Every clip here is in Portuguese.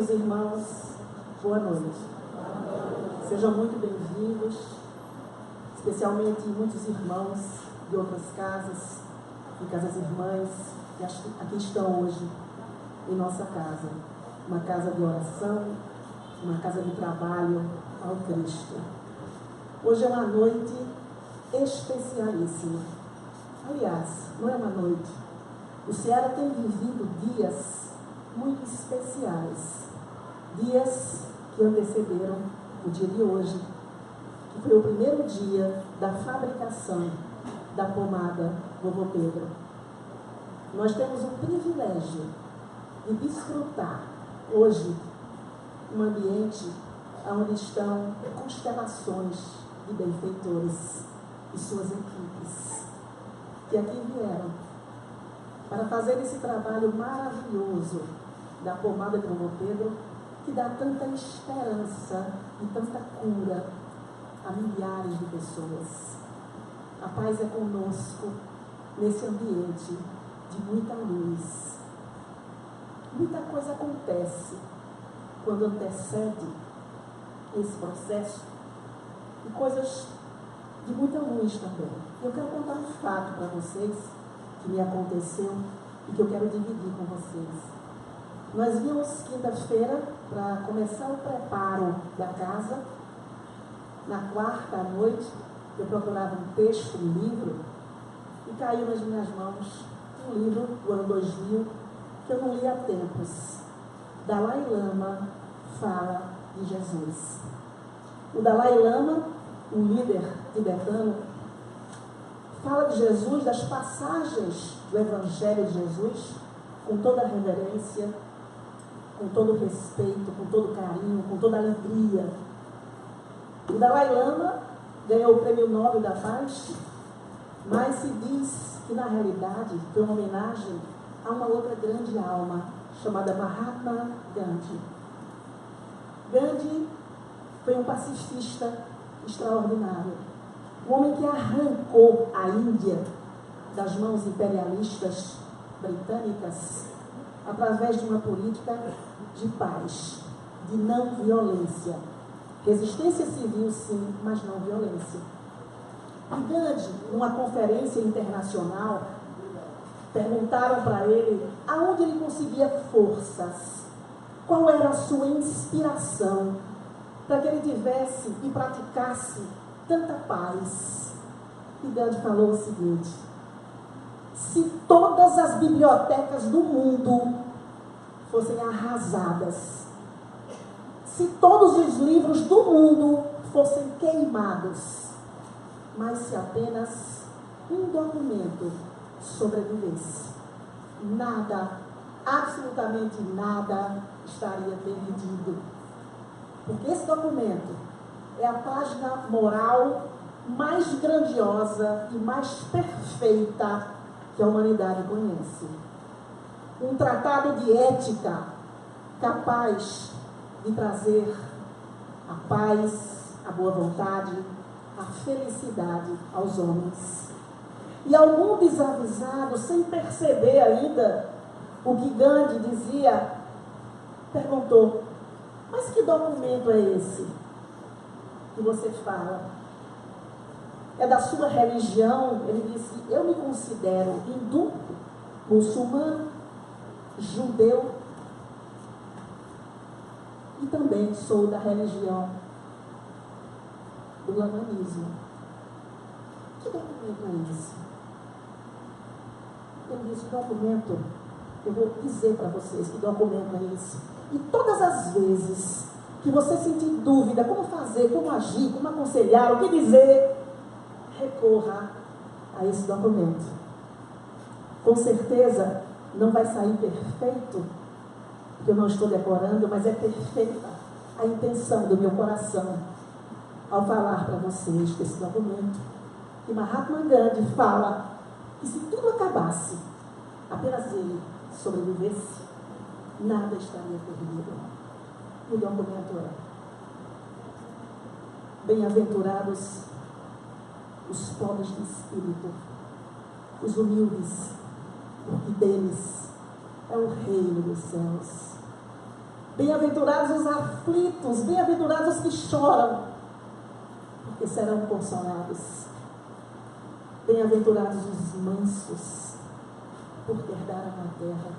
Queridos irmãos, boa noite. Sejam muito bem-vindos, especialmente muitos irmãos de outras casas, de casas irmãs, que aqui estão hoje em nossa casa. Uma casa de oração, uma casa de trabalho ao Cristo. Hoje é uma noite especialíssima. Aliás, não é uma noite. O Ceará tem vivido dias muito especiais. Dias que antecederam o dia de hoje, que foi o primeiro dia da fabricação da pomada Vovô Pedro. Nós temos o privilégio de desfrutar hoje um ambiente onde estão constelações de benfeitores e suas equipes, que aqui vieram para fazer esse trabalho maravilhoso da pomada de Vovô Pedro, que dá tanta esperança e tanta cura a milhares de pessoas. A paz é conosco nesse ambiente de muita luz. Muita coisa acontece quando antecede esse processo e coisas de muita luz também. Eu quero contar um fato para vocês que me aconteceu e que eu quero dividir com vocês. Nós vimos quinta-feira para começar o preparo da casa. Na quarta à noite, eu procurava um texto, um livro, e caiu nas minhas mãos um livro do ano 2000 que eu não li há tempos. Dalai Lama fala de Jesus. O Dalai Lama, um líder tibetano, fala de Jesus, das passagens do Evangelho de Jesus, com toda a reverência, com todo o respeito, com todo o carinho, com toda a alegria. O Dalai Lama ganhou o Prêmio Nobel da Paz, mas se diz que na realidade foi uma homenagem a uma outra grande alma, chamada Mahatma Gandhi. Gandhi foi um pacifista extraordinário, um homem que arrancou a Índia das mãos imperialistas britânicas através de uma política de paz, de não violência. Resistência civil, sim, mas não violência. E Gandhi, numa conferência internacional, perguntaram para ele aonde ele conseguia forças, qual era a sua inspiração para que ele tivesse e praticasse tanta paz. E Gandhi falou o seguinte: se todas as bibliotecas do mundo fossem arrasadas, se todos os livros do mundo fossem queimados, mas se apenas um documento sobrevivesse, nada, absolutamente nada estaria perdido. Porque esse documento é a página moral mais grandiosa e mais perfeita que a humanidade conhece. Um tratado de ética capaz de trazer a paz, a boa vontade, a felicidade aos homens. E algum desavisado, sem perceber ainda o que Gandhi dizia, perguntou: mas que documento é esse que você fala? É da sua religião? Ele disse: eu me considero hindu, muçulmano, judeu e também sou da religião do lamanismo. Que documento é esse? Ele disse: documento, eu vou dizer para vocês que documento é esse. E todas as vezes que você sentir dúvida, como fazer, como agir, como aconselhar, o que dizer, recorra a esse documento. Com certeza não vai sair perfeito, porque eu não estou decorando, mas é perfeita a intenção do meu coração ao falar para vocês desse documento, que Mahatma Gandhi fala que se tudo acabasse, apenas ele sobrevivesse, nada estaria perdido. O documento é: bem-aventurados os pobres de espírito, os humildes, porque deles é o reino dos céus. Bem-aventurados os aflitos, bem-aventurados os que choram, porque serão consolados. Bem-aventurados os mansos, porque herdarão a terra.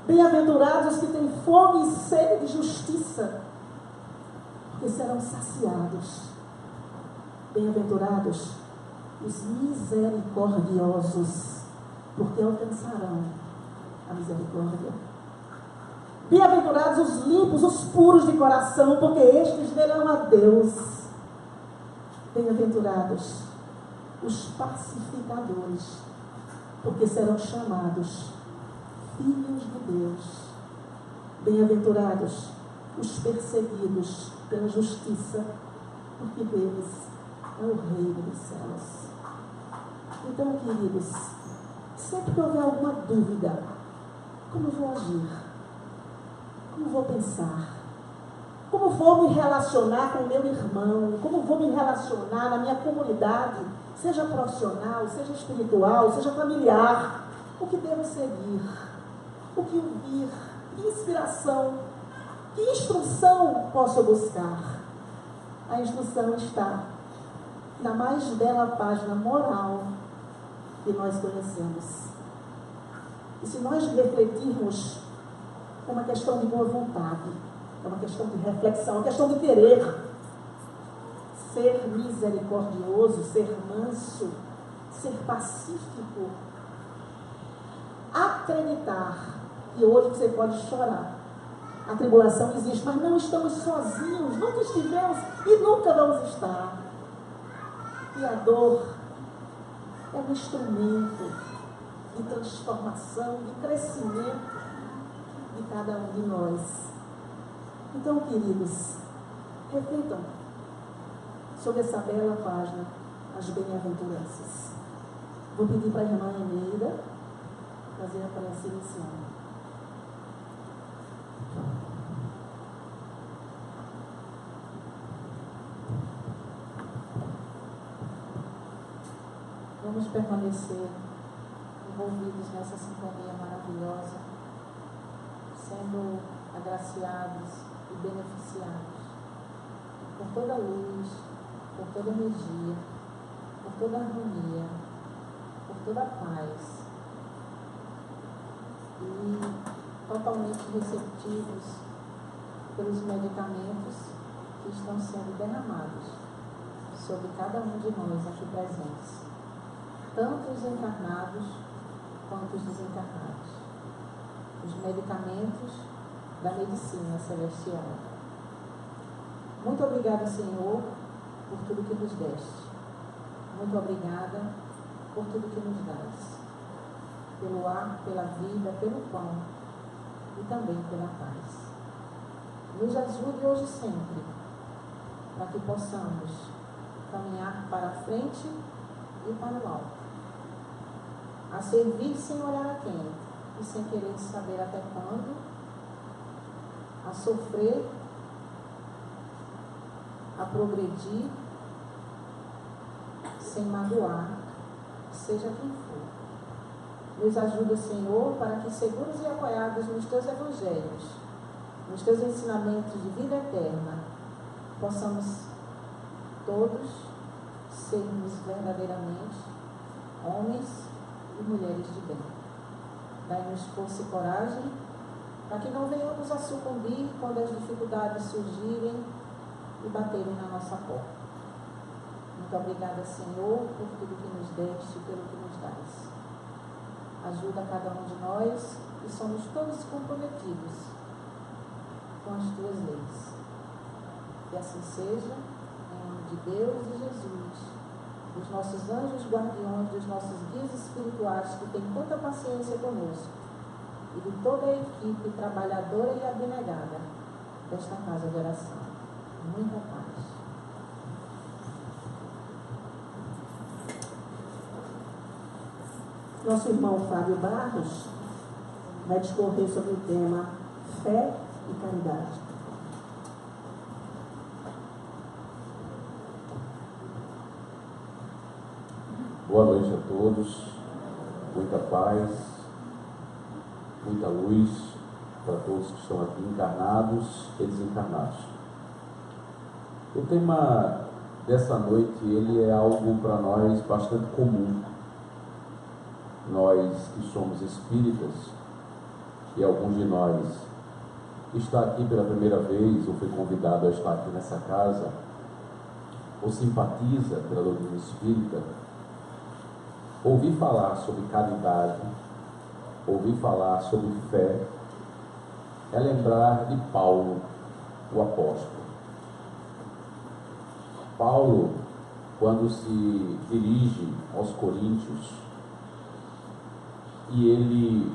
Bem-aventurados os que têm fome e sede de justiça, porque serão saciados. Bem-aventurados os misericordiosos, porque alcançarão a misericórdia. Bem-aventurados os limpos, os puros de coração, porque estes verão a Deus. Bem-aventurados os pacificadores, porque serão chamados filhos de Deus. Bem-aventurados os perseguidos pela justiça, porque deles é o reino dos céus. Então, queridos, sempre que houver alguma dúvida, como vou agir? Como vou pensar? Como vou me relacionar com o meu irmão? Como vou me relacionar na minha comunidade? Seja profissional, seja espiritual, seja familiar. O que devo seguir? O que ouvir? Que inspiração? Que instrução posso buscar? A instrução está na mais bela página moral que nós conhecemos. E se nós refletirmos, é uma questão de boa vontade, é uma questão de reflexão, é uma questão de querer ser misericordioso, ser manso, ser pacífico, acreditar que hoje você pode chorar. A tribulação existe, mas não estamos sozinhos, nunca estivemos e nunca vamos estar. E a dor é um instrumento de transformação, de crescimento de cada um de nós. Então, queridos, reflitam sobre essa bela página, as bem-aventuranças. Vou pedir para a irmã Eneida fazer a prece inicial. Vamos permanecer envolvidos nessa sintonia maravilhosa, sendo agraciados e beneficiados por toda a luz, por toda a energia, por toda a harmonia, por toda a paz, e totalmente receptivos pelos medicamentos que estão sendo derramados sobre cada um de nós aqui presentes, tanto os encarnados quanto os desencarnados. Os medicamentos da medicina celestial. Muito obrigada, Senhor, por tudo que nos deste. Muito obrigada por tudo que nos dás. Pelo ar, pela vida, pelo pão e também pela paz. Nos ajude hoje e sempre, para que possamos caminhar para a frente e para o alto. A servir sem olhar a quem e sem querer saber até quando, a sofrer, a progredir, sem magoar, seja quem for. Nos ajuda, Senhor, para que, seguros e apoiados nos teus evangelhos, nos teus ensinamentos de vida eterna, possamos todos sermos verdadeiramente homens e mulheres de bem. Dai-nos força e coragem, para que não venhamos a sucumbir quando as dificuldades surgirem e baterem na nossa porta. Muito obrigada, Senhor, por tudo que nos deste e pelo que nos dás. Ajuda cada um de nós, e somos todos comprometidos com as tuas leis. Que assim seja, em nome de Deus e Jesus, dos nossos anjos guardiões, dos nossos guias espirituais, que têm tanta paciência conosco, e de toda a equipe trabalhadora e abnegada desta casa de oração. Muita paz. Nosso irmão Fábio Barros vai discorrer sobre o tema fé e caridade. Boa noite a todos, muita paz, muita luz para todos que estão aqui, encarnados e desencarnados. O tema dessa noite, ele é algo para nós bastante comum. Nós que somos espíritas, e alguns de nós que está aqui pela primeira vez, ou foi convidado a estar aqui nessa casa, ou simpatiza pela doutrina espírita, ouvir falar sobre caridade, ouvir falar sobre fé, é lembrar de Paulo, o apóstolo. Paulo, quando se dirige aos Coríntios, e ele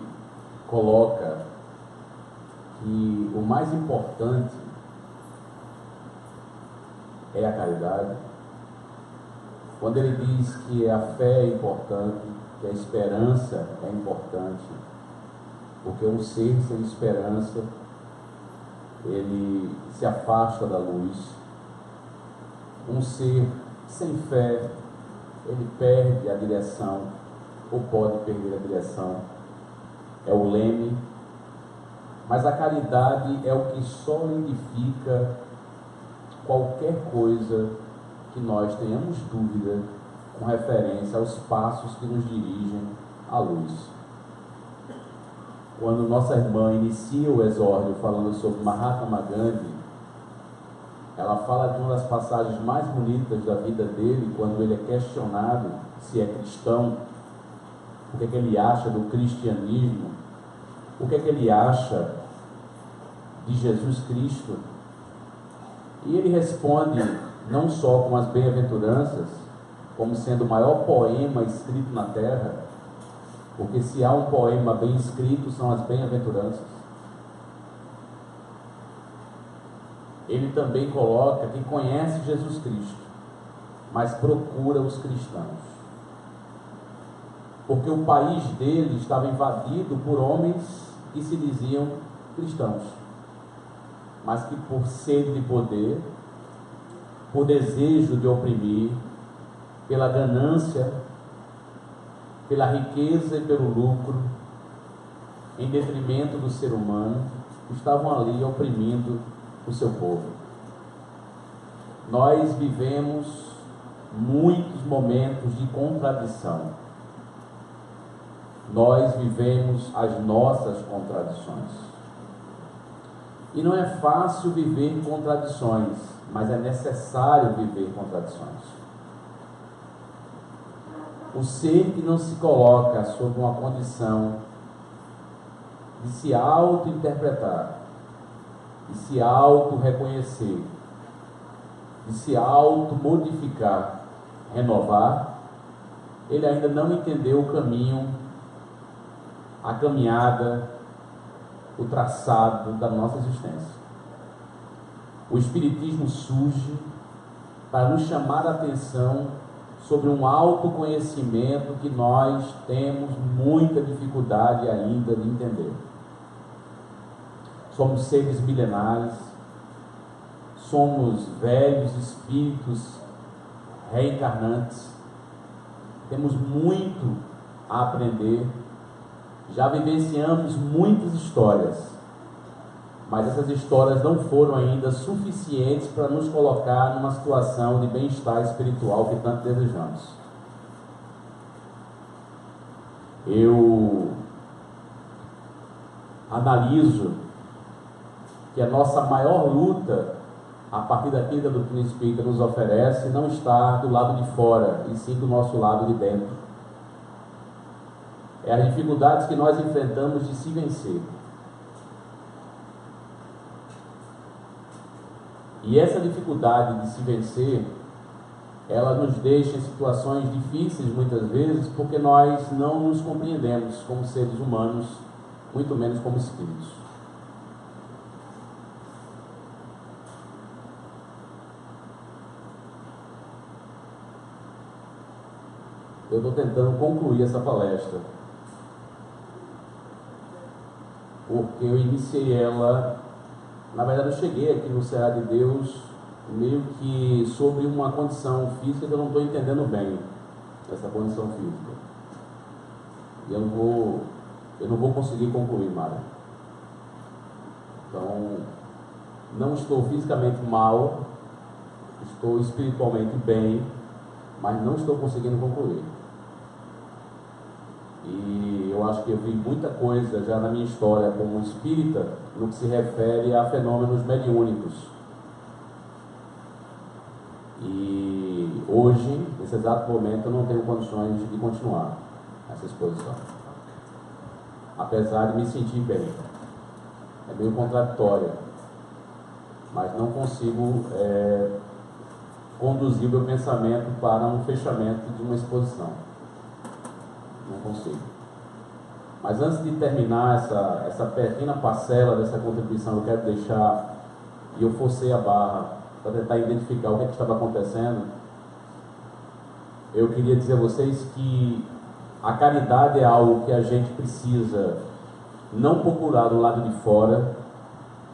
coloca que o mais importante é a caridade, quando ele diz que a fé é importante, que a esperança é importante, porque um ser sem esperança, ele se afasta da luz. Um ser sem fé, ele perde a direção, ou pode perder a direção, é o leme. Mas a caridade é o que solidifica qualquer coisa que nós tenhamos dúvida com referência aos passos que nos dirigem à luz. Quando nossa irmã inicia o exórdio falando sobre Mahatma Gandhi, ela fala de uma das passagens mais bonitas da vida dele, quando ele é questionado se é cristão, o que é que ele acha do cristianismo, o que é que ele acha de Jesus Cristo. E ele responde não só com as bem-aventuranças, como sendo o maior poema escrito na terra, porque se há um poema bem escrito, são as bem-aventuranças. Ele também coloca que conhece Jesus Cristo, mas procura os cristãos, porque o país dele estava invadido por homens que se diziam cristãos, mas que por sede de poder, por desejo de oprimir, pela ganância, pela riqueza e pelo lucro, em detrimento do ser humano, estavam ali oprimindo o seu povo. Nós vivemos muitos momentos de contradição. Nós vivemos as nossas contradições. E não é fácil viver contradições, mas é necessário viver contradições. O ser que não se coloca sob uma condição de se auto-interpretar, de se auto-reconhecer, de se auto-modificar, renovar, ele ainda não entendeu o caminho, a caminhada, o traçado da nossa existência. O Espiritismo surge para nos chamar a atenção sobre um autoconhecimento que nós temos muita dificuldade ainda de entender. Somos seres milenares, somos velhos espíritos reencarnantes, temos muito a aprender, já vivenciamos muitas histórias, mas essas histórias não foram ainda suficientes para nos colocar numa situação de bem-estar espiritual que tanto desejamos. Eu analiso que a nossa maior luta, a partir daquilo que a doutrina espírita nos oferece, não está do lado de fora, e sim do nosso lado de dentro. É as dificuldades que nós enfrentamos de se vencer. E essa dificuldade de se vencer, ela nos deixa em situações difíceis muitas vezes, porque nós não nos compreendemos como seres humanos, muito menos como espíritos. Eu estou tentando concluir essa palestra, porque eu iniciei ela, na verdade eu cheguei aqui no Ceará de Deus meio que sobre uma condição física que eu não estou entendendo bem, essa condição física. E eu não vou conseguir concluir, Mara. Então, não estou fisicamente mal, estou espiritualmente bem, mas não estou conseguindo concluir. E eu acho que eu vi muita coisa já na minha história como espírita no que se refere a fenômenos mediúnicos. E hoje, nesse exato momento, eu não tenho condições de continuar essa exposição. Apesar de me sentir bem. É meio contraditório, mas não consigo conduzir o meu pensamento para um fechamento de uma exposição. Não consigo. Mas antes de terminar essa pequena parcela dessa contribuição, eu quero deixar, e eu forcei a barra para tentar identificar o que estava acontecendo. Eu queria dizer a vocês que a caridade é algo que a gente precisa não procurar do lado de fora,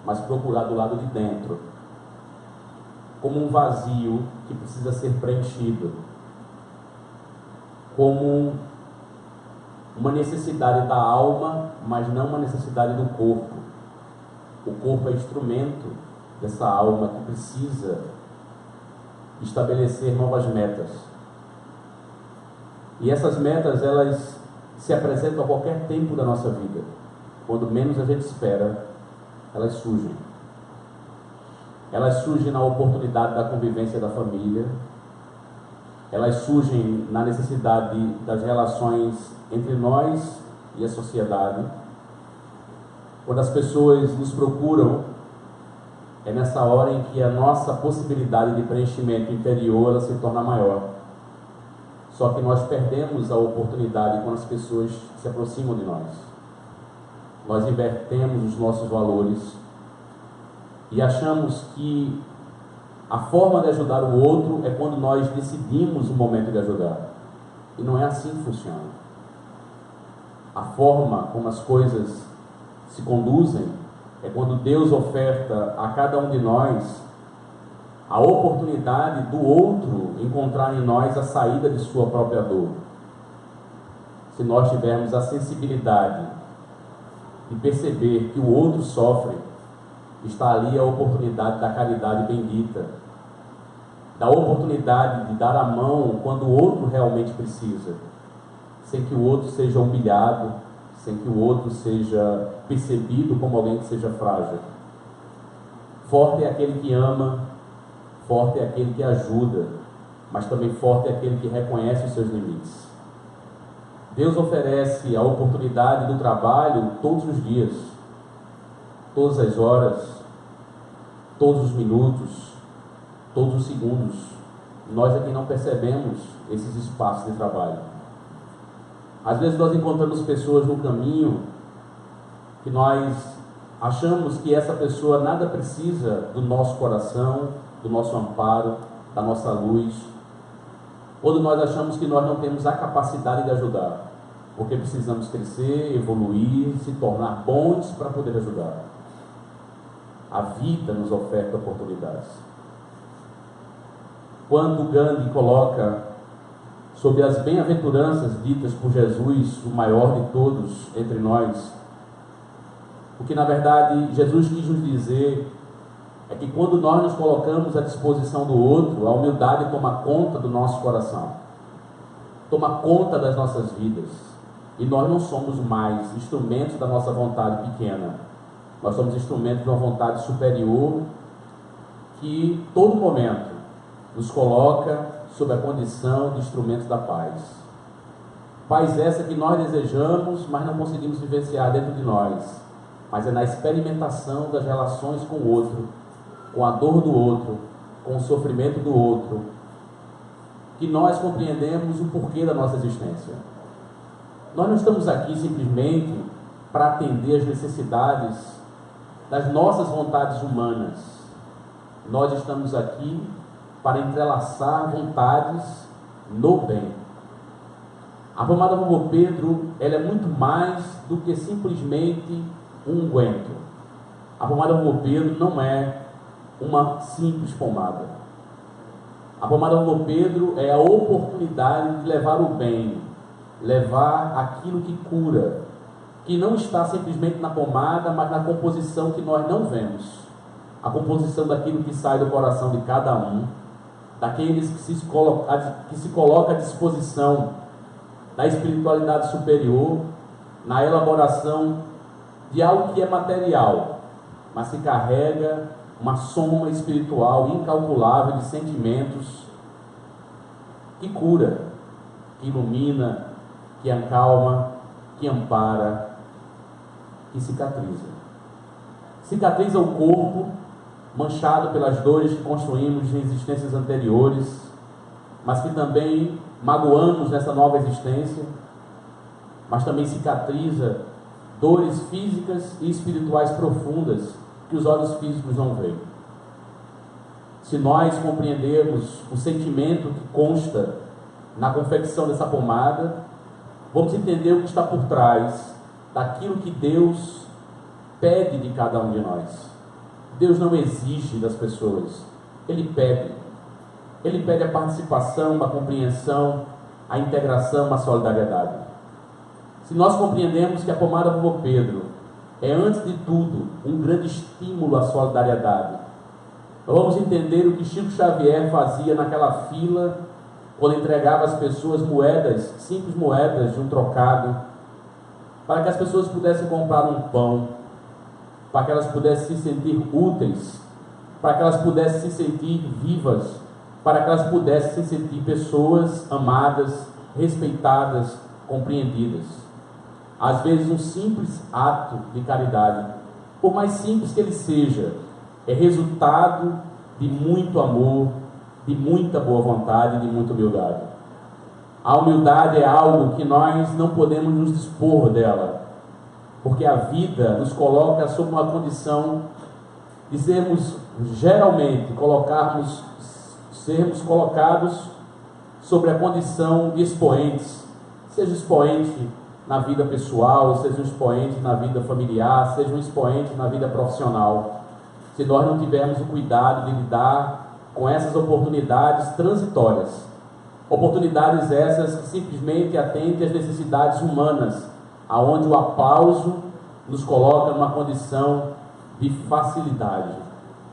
mas procurar do lado de dentro, como um vazio que precisa ser preenchido, como uma necessidade da alma, mas não uma necessidade do corpo. O corpo é instrumento dessa alma que precisa estabelecer novas metas. E essas metas, elas se apresentam a qualquer tempo da nossa vida. Quando menos a gente espera, elas surgem. Elas surgem na oportunidade da convivência da família. Elas surgem na necessidade das relações entre nós e a sociedade. Quando as pessoas nos procuram, é nessa hora em que a nossa possibilidade de preenchimento interior ela se torna maior. Só que nós perdemos a oportunidade quando as pessoas se aproximam de nós. Nós invertemos os nossos valores e achamos que a forma de ajudar o outro é quando nós decidimos o momento de ajudar. E não é assim que funciona. A forma como as coisas se conduzem é quando Deus oferta a cada um de nós a oportunidade do outro encontrar em nós a saída de sua própria dor. Se nós tivermos a sensibilidade de perceber que o outro sofre, está ali a oportunidade da caridade bendita, da oportunidade de dar a mão quando o outro realmente precisa, sem que o outro seja humilhado, sem que o outro seja percebido como alguém que seja frágil. Forte é aquele que ama, forte é aquele que ajuda, mas também forte é aquele que reconhece os seus limites. Deus oferece a oportunidade do trabalho todos os dias, todas as horas, todos os minutos, todos os segundos. Nós aqui não percebemos esses espaços de trabalho. Às vezes nós encontramos pessoas no caminho que nós achamos que essa pessoa nada precisa do nosso coração, do nosso amparo, da nossa luz, quando nós achamos que nós não temos a capacidade de ajudar, porque precisamos crescer, evoluir, se tornar bons para poder ajudar. A vida nos oferta oportunidades. Quando Gandhi coloca sobre as bem-aventuranças ditas por Jesus, o maior de todos entre nós, o que na verdade Jesus quis nos dizer é que quando nós nos colocamos à disposição do outro, a humildade toma conta do nosso coração, toma conta das nossas vidas, e nós não somos mais instrumentos da nossa vontade pequena, nós somos instrumentos de uma vontade superior que, todo momento, nos coloca sob a condição de instrumentos da paz. Paz essa que nós desejamos, mas não conseguimos vivenciar dentro de nós, mas é na experimentação das relações com o outro, com a dor do outro, com o sofrimento do outro, que nós compreendemos o porquê da nossa existência. Nós não estamos aqui simplesmente para atender as necessidades das nossas vontades humanas. Nós estamos aqui para entrelaçar vontades no bem. A pomada Vovô Pedro, ela é muito mais do que simplesmente um unguento. A pomada Vovô Pedro não é uma simples pomada. A pomada Vovô Pedro é a oportunidade de levar o bem, levar aquilo que cura, que não está simplesmente na pomada, mas na composição que nós não vemos. A composição daquilo que sai do coração de cada um, daqueles que se coloca à disposição da espiritualidade superior, na elaboração de algo que é material, mas que carrega uma soma espiritual incalculável de sentimentos que cura, que ilumina, que acalma, que ampara, que cicatriza. Cicatriza o corpo, manchado pelas dores que construímos em existências anteriores, mas que também magoamos nessa nova existência, mas também cicatriza dores físicas e espirituais profundas que os olhos físicos não veem. Se nós compreendermos o sentimento que consta na confecção dessa pomada, vamos entender o que está por trás daquilo que Deus pede de cada um de nós. Deus não exige das pessoas, Ele pede. Ele pede a participação, a compreensão, a integração, a solidariedade. Se nós compreendemos que a pomada Vovô Pedro é, antes de tudo, um grande estímulo à solidariedade, nós vamos entender o que Chico Xavier fazia naquela fila, quando entregava às pessoas moedas, simples moedas de um trocado, para que as pessoas pudessem comprar um pão, para que elas pudessem se sentir úteis, para que elas pudessem se sentir vivas, para que elas pudessem se sentir pessoas amadas, respeitadas, compreendidas. Às vezes um simples ato de caridade, por mais simples que ele seja, é resultado de muito amor, de muita boa vontade e de muita humildade. A humildade é algo que nós não podemos nos dispor dela, porque a vida nos coloca sob uma condição de sermos colocados sobre a condição de expoentes, seja expoente na vida pessoal, seja um expoente na vida familiar, seja um expoente na vida profissional. Se nós não tivermos o cuidado de lidar com essas oportunidades transitórias, oportunidades essas que simplesmente atendem às necessidades humanas, aonde o aplauso nos coloca numa condição de facilidade,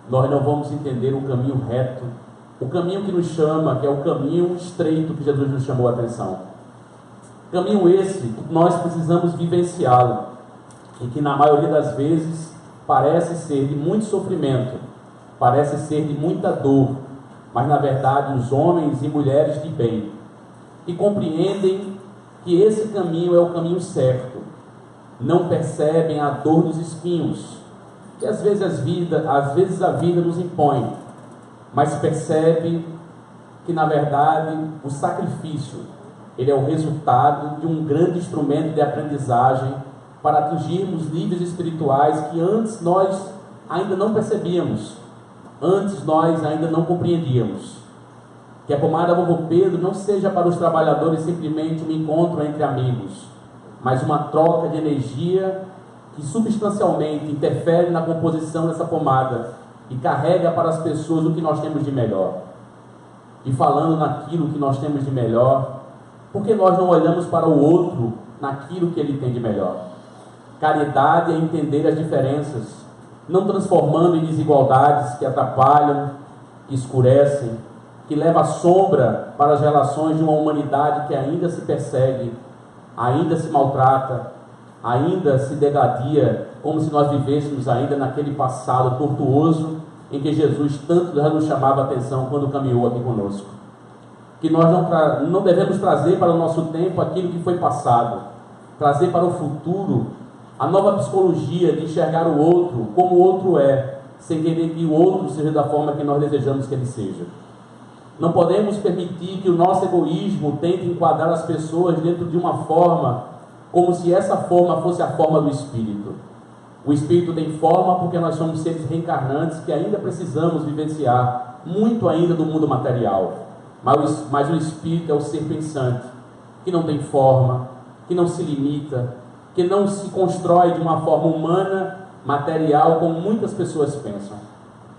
nós não vamos entender o caminho reto, o caminho que nos chama, que é o caminho estreito que Jesus nos chamou a atenção. Caminho esse que nós precisamos vivenciá-lo, e que na maioria das vezes parece ser de muito sofrimento, parece ser de muita dor, mas na verdade os homens e mulheres de bem, que compreendem que esse caminho é o caminho certo, não percebem a dor dos espinhos, que às vezes a vida nos impõe, mas percebe que na verdade o sacrifício, ele é o resultado de um grande instrumento de aprendizagem para atingirmos níveis espirituais que antes nós ainda não percebíamos, antes nós ainda não compreendíamos. Que a pomada Vovô Pedro não seja para os trabalhadores simplesmente um encontro entre amigos, mas uma troca de energia que substancialmente interfere na composição dessa pomada e carrega para as pessoas o que nós temos de melhor. E falando naquilo que nós temos de melhor, por que nós não olhamos para o outro naquilo que ele tem de melhor? Caridade é entender as diferenças, não transformando em desigualdades que atrapalham, que escurecem, que levam a sombra para as relações de uma humanidade que ainda se persegue, ainda se maltrata, ainda se degradia, como se nós vivêssemos ainda naquele passado tortuoso em que Jesus tanto já nos chamava a atenção quando caminhou aqui conosco. Que nós não devemos trazer para o nosso tempo aquilo que foi passado, trazer para o futuro a nova psicologia de enxergar o outro como o outro é, sem querer que o outro seja da forma que nós desejamos que ele seja. Não podemos permitir que o nosso egoísmo tente enquadrar as pessoas dentro de uma forma, como se essa forma fosse a forma do Espírito. O Espírito tem forma porque nós somos seres reencarnantes que ainda precisamos vivenciar muito ainda do mundo material. Mas o Espírito é o ser pensante, que não tem forma, que não se limita, que não se constrói de uma forma humana, material, como muitas pessoas pensam.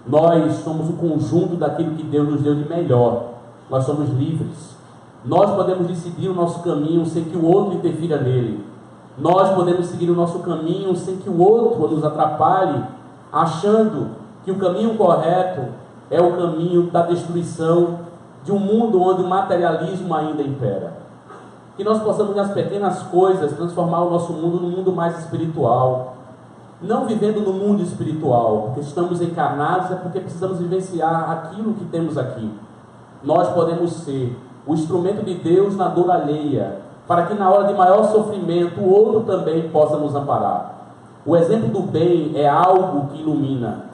Nós somos o conjunto daquilo que Deus nos deu de melhor. Nós somos livres. Nós podemos decidir o nosso caminho sem que o outro interfira nele. Nós podemos seguir o nosso caminho sem que o outro nos atrapalhe, achando que o caminho correto é o caminho da destruição de um mundo onde o materialismo ainda impera. Que nós possamos, nas pequenas coisas, transformar o nosso mundo num mundo mais espiritual. Não vivendo no mundo espiritual, porque estamos encarnados, é porque precisamos vivenciar aquilo que temos aqui. Nós podemos ser o instrumento de Deus na dor alheia, para que na hora de maior sofrimento o outro também possa nos amparar. O exemplo do bem é algo que ilumina.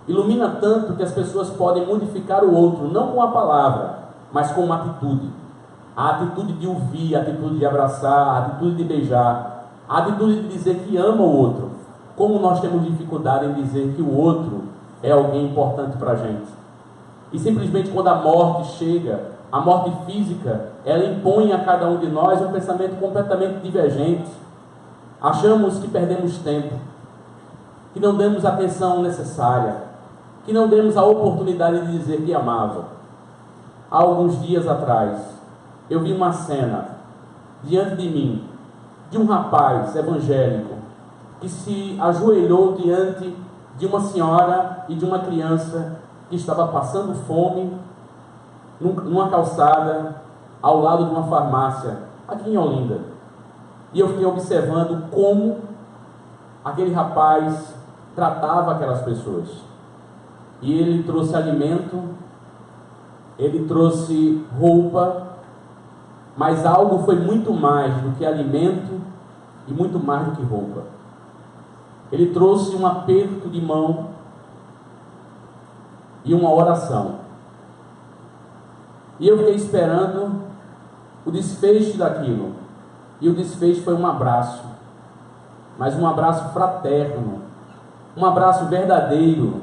Ilumina tanto que as pessoas podem modificar o outro, não com a palavra, mas com uma atitude. A atitude de ouvir, a atitude de abraçar, a atitude de beijar, a atitude de dizer que ama o outro. Como nós temos dificuldade em dizer que o outro é alguém importante para a gente. E simplesmente quando a morte chega, a morte física, ela impõe a cada um de nós um pensamento completamente divergente. Achamos que perdemos tempo, que não demos a atenção necessária, que não demos a oportunidade de dizer que amava. Há alguns dias atrás, eu vi uma cena diante de mim, de um rapaz evangélico, que se ajoelhou diante de uma senhora e de uma criança que estava passando fome numa calçada ao lado de uma farmácia aqui em Olinda. E eu fiquei observando como aquele rapaz tratava aquelas pessoas. E ele trouxe alimento, ele trouxe roupa, mas algo foi muito mais do que alimento e muito mais do que roupa. Ele trouxe um aperto de mão e uma oração. E eu fiquei esperando o desfecho daquilo. E o desfecho foi um abraço. Mas um abraço fraterno. Um abraço verdadeiro.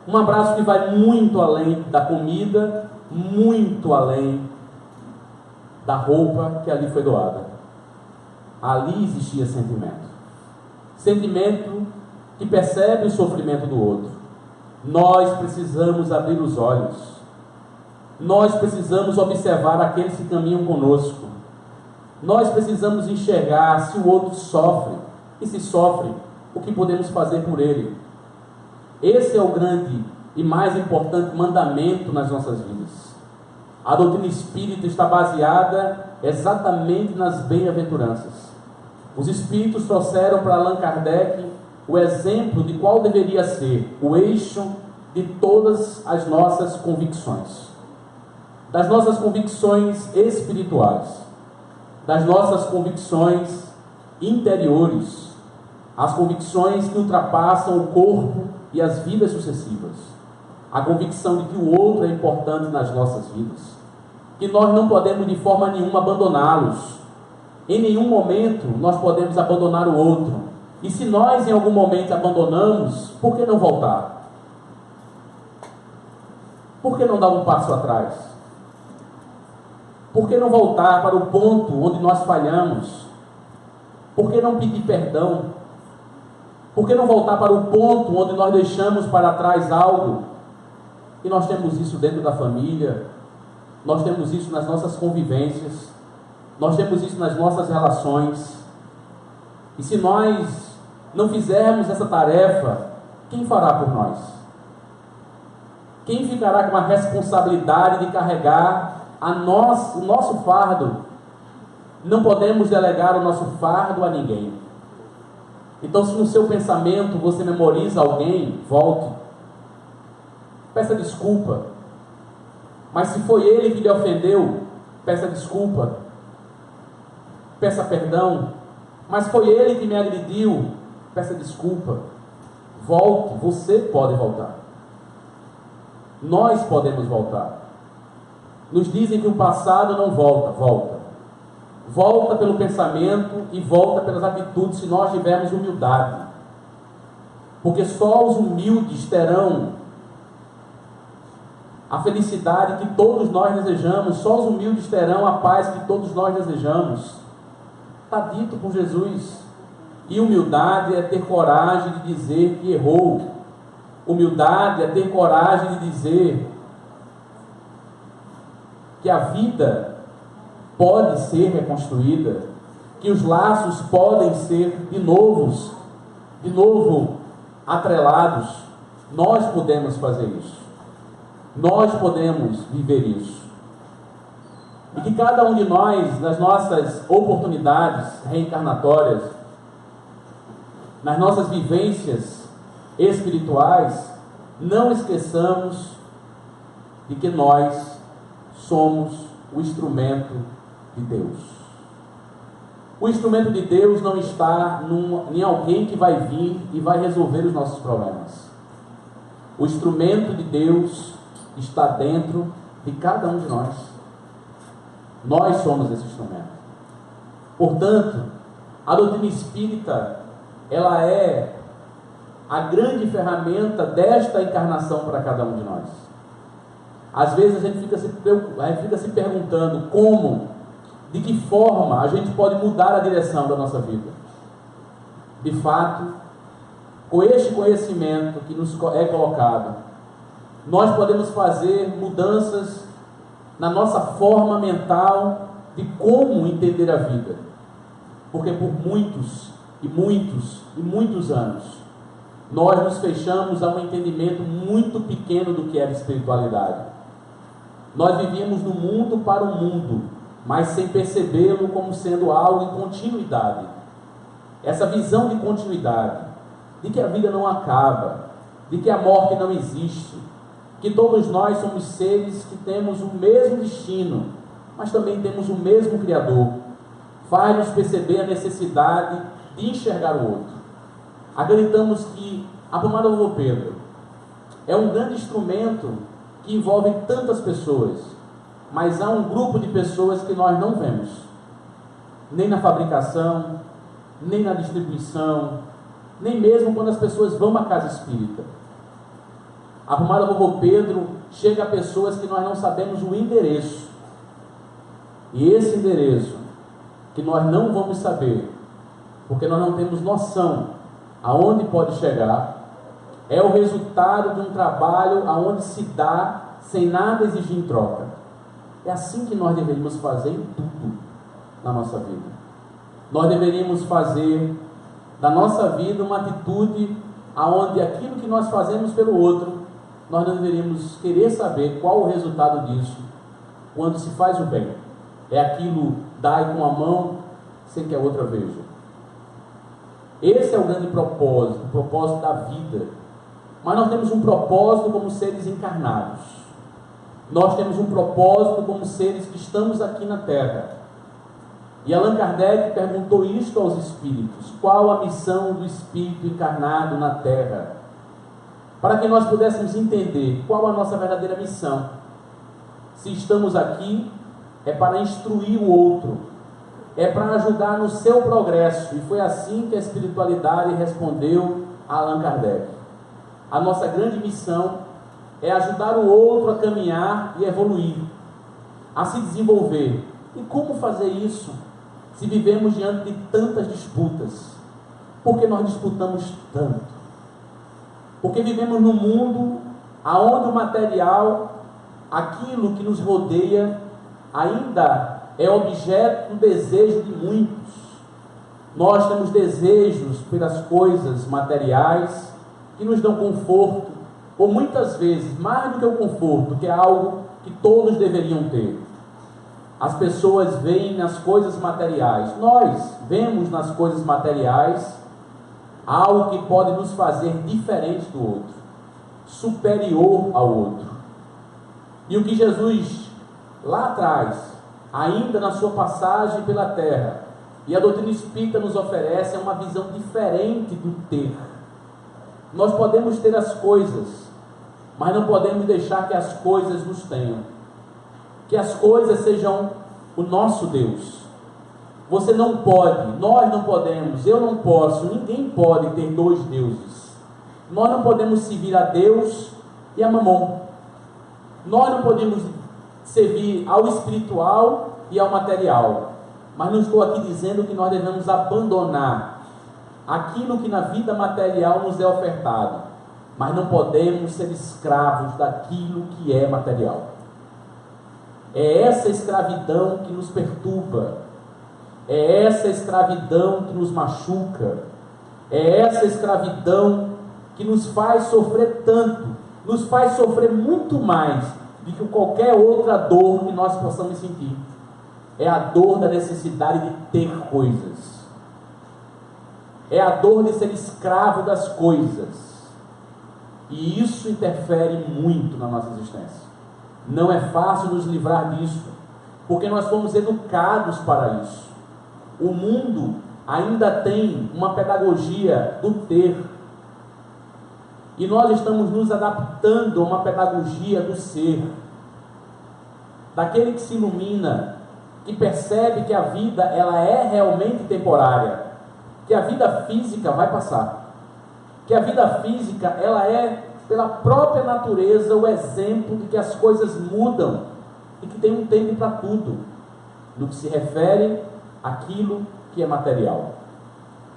Um abraço que vai muito além da comida, muito além da roupa que ali foi doada. Ali existia sentimento. Sentimento que percebe o sofrimento do outro. Nós precisamos abrir os olhos. Nós precisamos observar aqueles que caminham conosco. Nós precisamos enxergar se o outro sofre. E se sofre, o que podemos fazer por ele. Esse é o grande e mais importante mandamento nas nossas vidas. A doutrina espírita está baseada exatamente nas bem-aventuranças. Os espíritos trouxeram para Allan Kardec o exemplo de qual deveria ser o eixo de todas as nossas convicções. Das nossas convicções espirituais, das nossas convicções interiores, as convicções que ultrapassam o corpo e as vidas sucessivas, a convicção de que o outro é importante nas nossas vidas, que nós não podemos de forma nenhuma abandoná-los. Em nenhum momento nós podemos abandonar o outro. E se nós em algum momento abandonamos, por que não voltar? Por que não dar um passo atrás? Por que não voltar para o ponto onde nós falhamos? Por que não pedir perdão? Por que não voltar para o ponto onde nós deixamos para trás algo? E nós temos isso dentro da família, nós temos isso nas nossas convivências, nós temos isso nas nossas relações. E se nós não fizermos essa tarefa, quem fará por nós? Quem ficará com a responsabilidade de carregar o nosso fardo? Não podemos delegar o nosso fardo a ninguém. Então, se no seu pensamento você memoriza alguém, volte. Peça desculpa. Mas se foi ele que lhe ofendeu, peça desculpa. Peça perdão. Mas foi ele que me agrediu, peça desculpa. Volte, você pode voltar. Nós podemos voltar. Nos dizem que o passado não volta, volta. Volta pelo pensamento e volta pelas atitudes se nós tivermos humildade. Porque só os humildes terão a felicidade que todos nós desejamos, só os humildes terão a paz que todos nós desejamos. Está dito por Jesus. E humildade é ter coragem de dizer que errou. Humildade é ter coragem de dizer que a vida pode ser reconstruída, que os laços podem ser de novo atrelados, nós podemos fazer isso. Nós podemos viver isso. E que cada um de nós, nas nossas oportunidades reencarnatórias, nas nossas vivências espirituais, não esqueçamos de que nós somos o instrumento de Deus. O instrumento de Deus não está em alguém que vai vir e vai resolver os nossos problemas. O instrumento de Deus está dentro de cada um de nós. Nós somos esse instrumento. Portanto, a doutrina espírita, ela é a grande ferramenta desta encarnação para cada um de nós. Às vezes a gente fica se perguntando como, de que forma a gente pode mudar a direção da nossa vida. De fato, com este conhecimento que nos é colocado, nós podemos fazer mudanças na nossa forma mental de como entender a vida. Porque por muitos anos, nós nos fechamos a um entendimento muito pequeno do que era espiritualidade. Nós vivíamos no mundo para o mundo, mas sem percebê-lo como sendo algo em continuidade. Essa visão de continuidade, de que a vida não acaba, de que a morte não existe, que todos nós somos seres que temos o mesmo destino, mas também temos o mesmo Criador, faz-nos perceber a necessidade de enxergar o outro. Acreditamos que a pomada do Vovô Pedro é um grande instrumento que envolve tantas pessoas, mas há um grupo de pessoas que nós não vemos, nem na fabricação, nem na distribuição, nem mesmo quando as pessoas vão à casa espírita. A pomada do Vovô Pedro chega a pessoas que nós não sabemos o endereço. E esse endereço, que nós não vamos saber, porque nós não temos noção aonde pode chegar, é o resultado de um trabalho aonde se dá sem nada exigir em troca. É assim que nós deveríamos fazer em tudo na nossa vida. Nós deveríamos fazer da nossa vida uma atitude aonde aquilo que nós fazemos pelo outro, nós não deveríamos querer saber qual o resultado disso quando se faz o bem. É aquilo dai com a mão sem que a outra veja. Esse é o grande propósito, o propósito da vida. Mas nós temos um propósito como seres encarnados. Nós temos um propósito como seres que estamos aqui na Terra. E Allan Kardec perguntou isto aos espíritos: qual a missão do espírito encarnado na Terra? Para que nós pudéssemos entender qual a nossa verdadeira missão. Se estamos aqui, é para instruir o outro, é para ajudar no seu progresso. E foi assim que a espiritualidade respondeu a Allan Kardec. A nossa grande missão é ajudar o outro a caminhar e evoluir, a se desenvolver. E como fazer isso se vivemos diante de tantas disputas? Porque nós disputamos tanto? Porque vivemos num mundo onde o material, aquilo que nos rodeia, ainda é objeto do desejo de muitos. Nós temos desejos pelas coisas materiais que nos dão conforto, ou muitas vezes, mais do que o conforto, que é algo que todos deveriam ter. As pessoas veem nas coisas materiais, nós vemos nas coisas materiais algo que pode nos fazer diferente do outro, superior ao outro. E o que Jesus, lá atrás, ainda na sua passagem pela terra, e a doutrina espírita nos oferece, é uma visão diferente do ter. Nós podemos ter as coisas, mas não podemos deixar que as coisas nos tenham. Que as coisas sejam o nosso Deus. Você não pode, nós não podemos, eu não posso, ninguém pode ter dois deuses. Nós não podemos servir a Deus e a Mamon. Nós não podemos servir ao espiritual e ao material. Mas não estou aqui dizendo que nós devemos abandonar aquilo que na vida material nos é ofertado. Mas não podemos ser escravos daquilo que é material. É essa escravidão que nos perturba. É essa escravidão que nos machuca, é essa escravidão que nos faz sofrer tanto, nos faz sofrer muito mais do que qualquer outra dor que nós possamos sentir. É a dor da necessidade de ter coisas, é a dor de ser escravo das coisas, e isso interfere muito na nossa existência. Não é fácil nos livrar disso, porque nós fomos educados para isso. O mundo ainda tem uma pedagogia do ter, e nós estamos nos adaptando a uma pedagogia do ser, daquele que se ilumina, que percebe que a vida ela é realmente temporária, que a vida física vai passar, que a vida física ela é, pela própria natureza, o exemplo de que as coisas mudam e que tem um tempo para tudo, no que se refere àquilo que é material.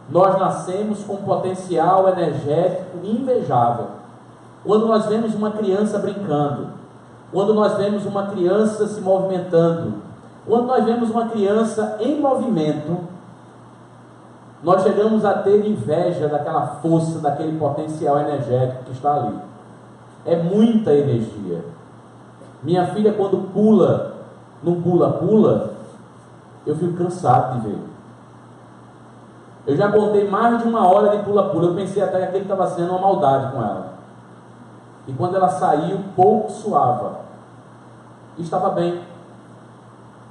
Nós nascemos com um potencial energético invejável. Quando nós vemos uma criança brincando, quando nós vemos uma criança se movimentando, quando nós vemos uma criança em movimento, nós chegamos a ter inveja daquela força, daquele potencial energético que está ali. É muita energia. Minha filha, quando pula, num pula-pula, eu fico cansado de ver. Eu já contei mais de 1 hora de pula-pula. Eu pensei até que aquele estava sendo uma maldade com ela. E quando ela saiu, pouco suava. E estava bem.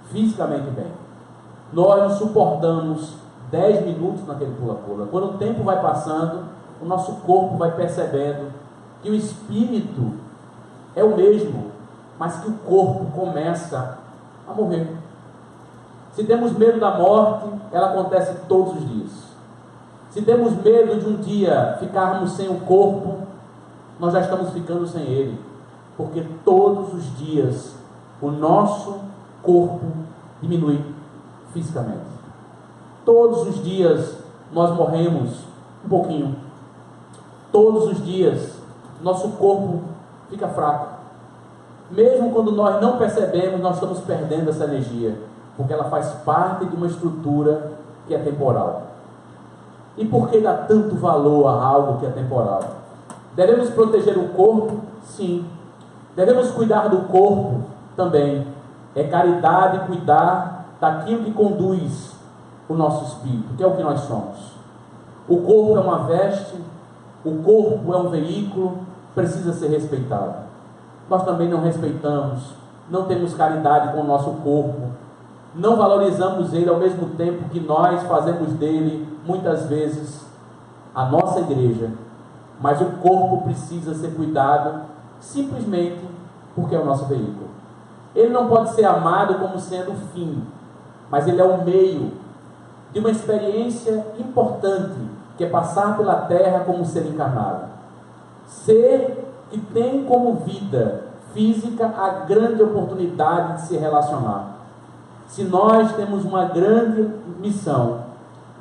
Fisicamente bem. Nós não suportamos 10 minutos naquele pula-pula. Quando o tempo vai passando, o nosso corpo vai percebendo que o espírito é o mesmo, mas que o corpo começa a morrer. Se temos medo da morte, ela acontece todos os dias. Se temos medo de um dia ficarmos sem o corpo, nós já estamos ficando sem ele, porque todos os dias o nosso corpo diminui fisicamente. Todos os dias nós morremos um pouquinho. Todos os dias nosso corpo fica fraco. Mesmo quando nós não percebemos, nós estamos perdendo essa energia, porque ela faz parte de uma estrutura que é temporal. E por que dá tanto valor a algo que é temporal? Devemos proteger o corpo? Sim. Devemos cuidar do corpo? Também. É caridade cuidar daquilo que conduz o nosso espírito, que é o que nós somos. O corpo é uma veste, o corpo é um veículo, precisa ser respeitado. Nós também não respeitamos, não temos caridade com o nosso corpo, não valorizamos ele ao mesmo tempo que nós fazemos dele, muitas vezes, a nossa igreja. Mas o corpo precisa ser cuidado simplesmente porque é o nosso veículo. Ele não pode ser amado como sendo o fim, mas ele é o meio de uma experiência importante, que é passar pela terra como ser encarnado. Ser que tem como vida física a grande oportunidade de se relacionar. Se nós temos uma grande missão,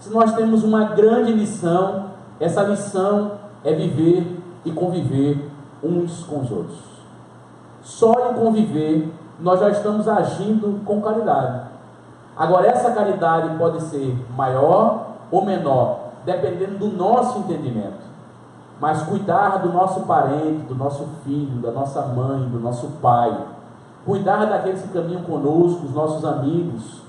se nós temos uma grande lição, essa lição é viver e conviver uns com os outros. Só em conviver nós já estamos agindo com caridade. Agora, essa caridade pode ser maior ou menor, dependendo do nosso entendimento. Mas cuidar do nosso parente, do nosso filho, da nossa mãe, do nosso pai, cuidar daqueles que caminham conosco, os nossos amigos,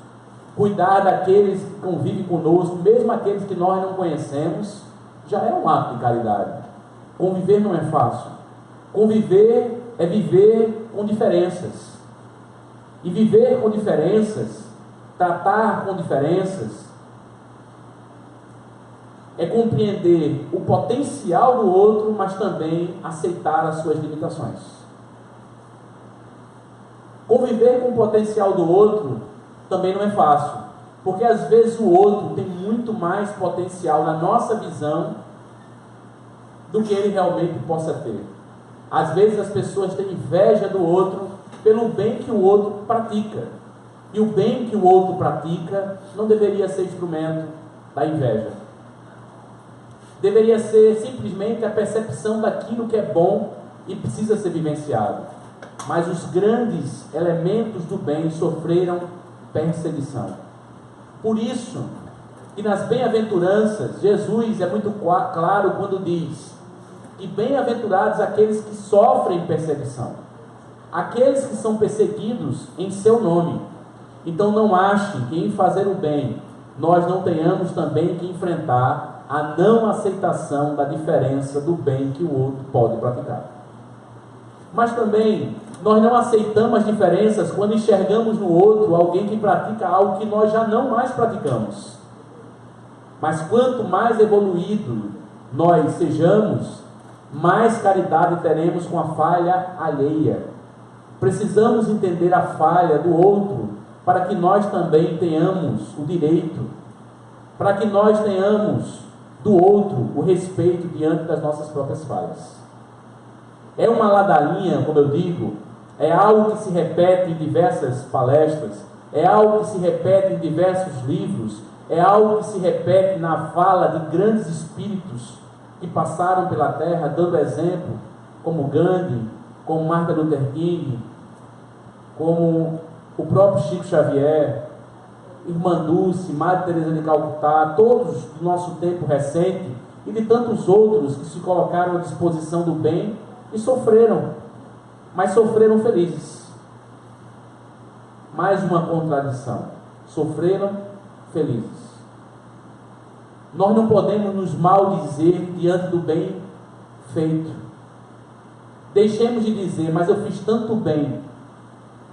cuidar daqueles que convivem conosco, mesmo aqueles que nós não conhecemos, já é um ato de caridade. Conviver não é fácil. Conviver é viver com diferenças. E viver com diferenças, tratar com diferenças, é compreender o potencial do outro, mas também aceitar as suas limitações. Conviver com o potencial do outro também não é fácil, porque às vezes o outro tem muito mais potencial na nossa visão do que ele realmente possa ter. Às vezes as pessoas têm inveja do outro pelo bem que o outro pratica, e o bem que o outro pratica não deveria ser instrumento da inveja. Deveria ser simplesmente a percepção daquilo que é bom e precisa ser vivenciado. Mas os grandes elementos do bem sofreram perseguição. Por isso, que nas bem-aventuranças, Jesus é muito claro quando diz que bem-aventurados aqueles que sofrem perseguição, aqueles que são perseguidos em seu nome. Então não achem que em fazer o bem, nós não tenhamos também que enfrentar a não aceitação da diferença do bem que o outro pode praticar. Mas também, nós não aceitamos as diferenças quando enxergamos no outro alguém que pratica algo que nós já não mais praticamos. Mas quanto mais evoluído nós sejamos, mais caridade teremos com a falha alheia. Precisamos entender a falha do outro para que nós também tenhamos o direito, para que nós tenhamos do outro o respeito diante das nossas próprias falhas. É uma ladainha, como eu digo, é algo que se repete em diversas palestras, é algo que se repete em diversos livros, é algo que se repete na fala de grandes espíritos que passaram pela Terra, dando exemplo, como Gandhi, como Martin Luther King, como o próprio Chico Xavier, Irmã Dulce, Madre Teresa de Calcutá, todos do nosso tempo recente, e de tantos outros que se colocaram à disposição do bem e sofreram, mas sofreram felizes. Mais uma contradição: sofreram felizes. Nós não podemos nos maldizer diante do bem feito. Deixemos de dizer, mas eu fiz tanto bem,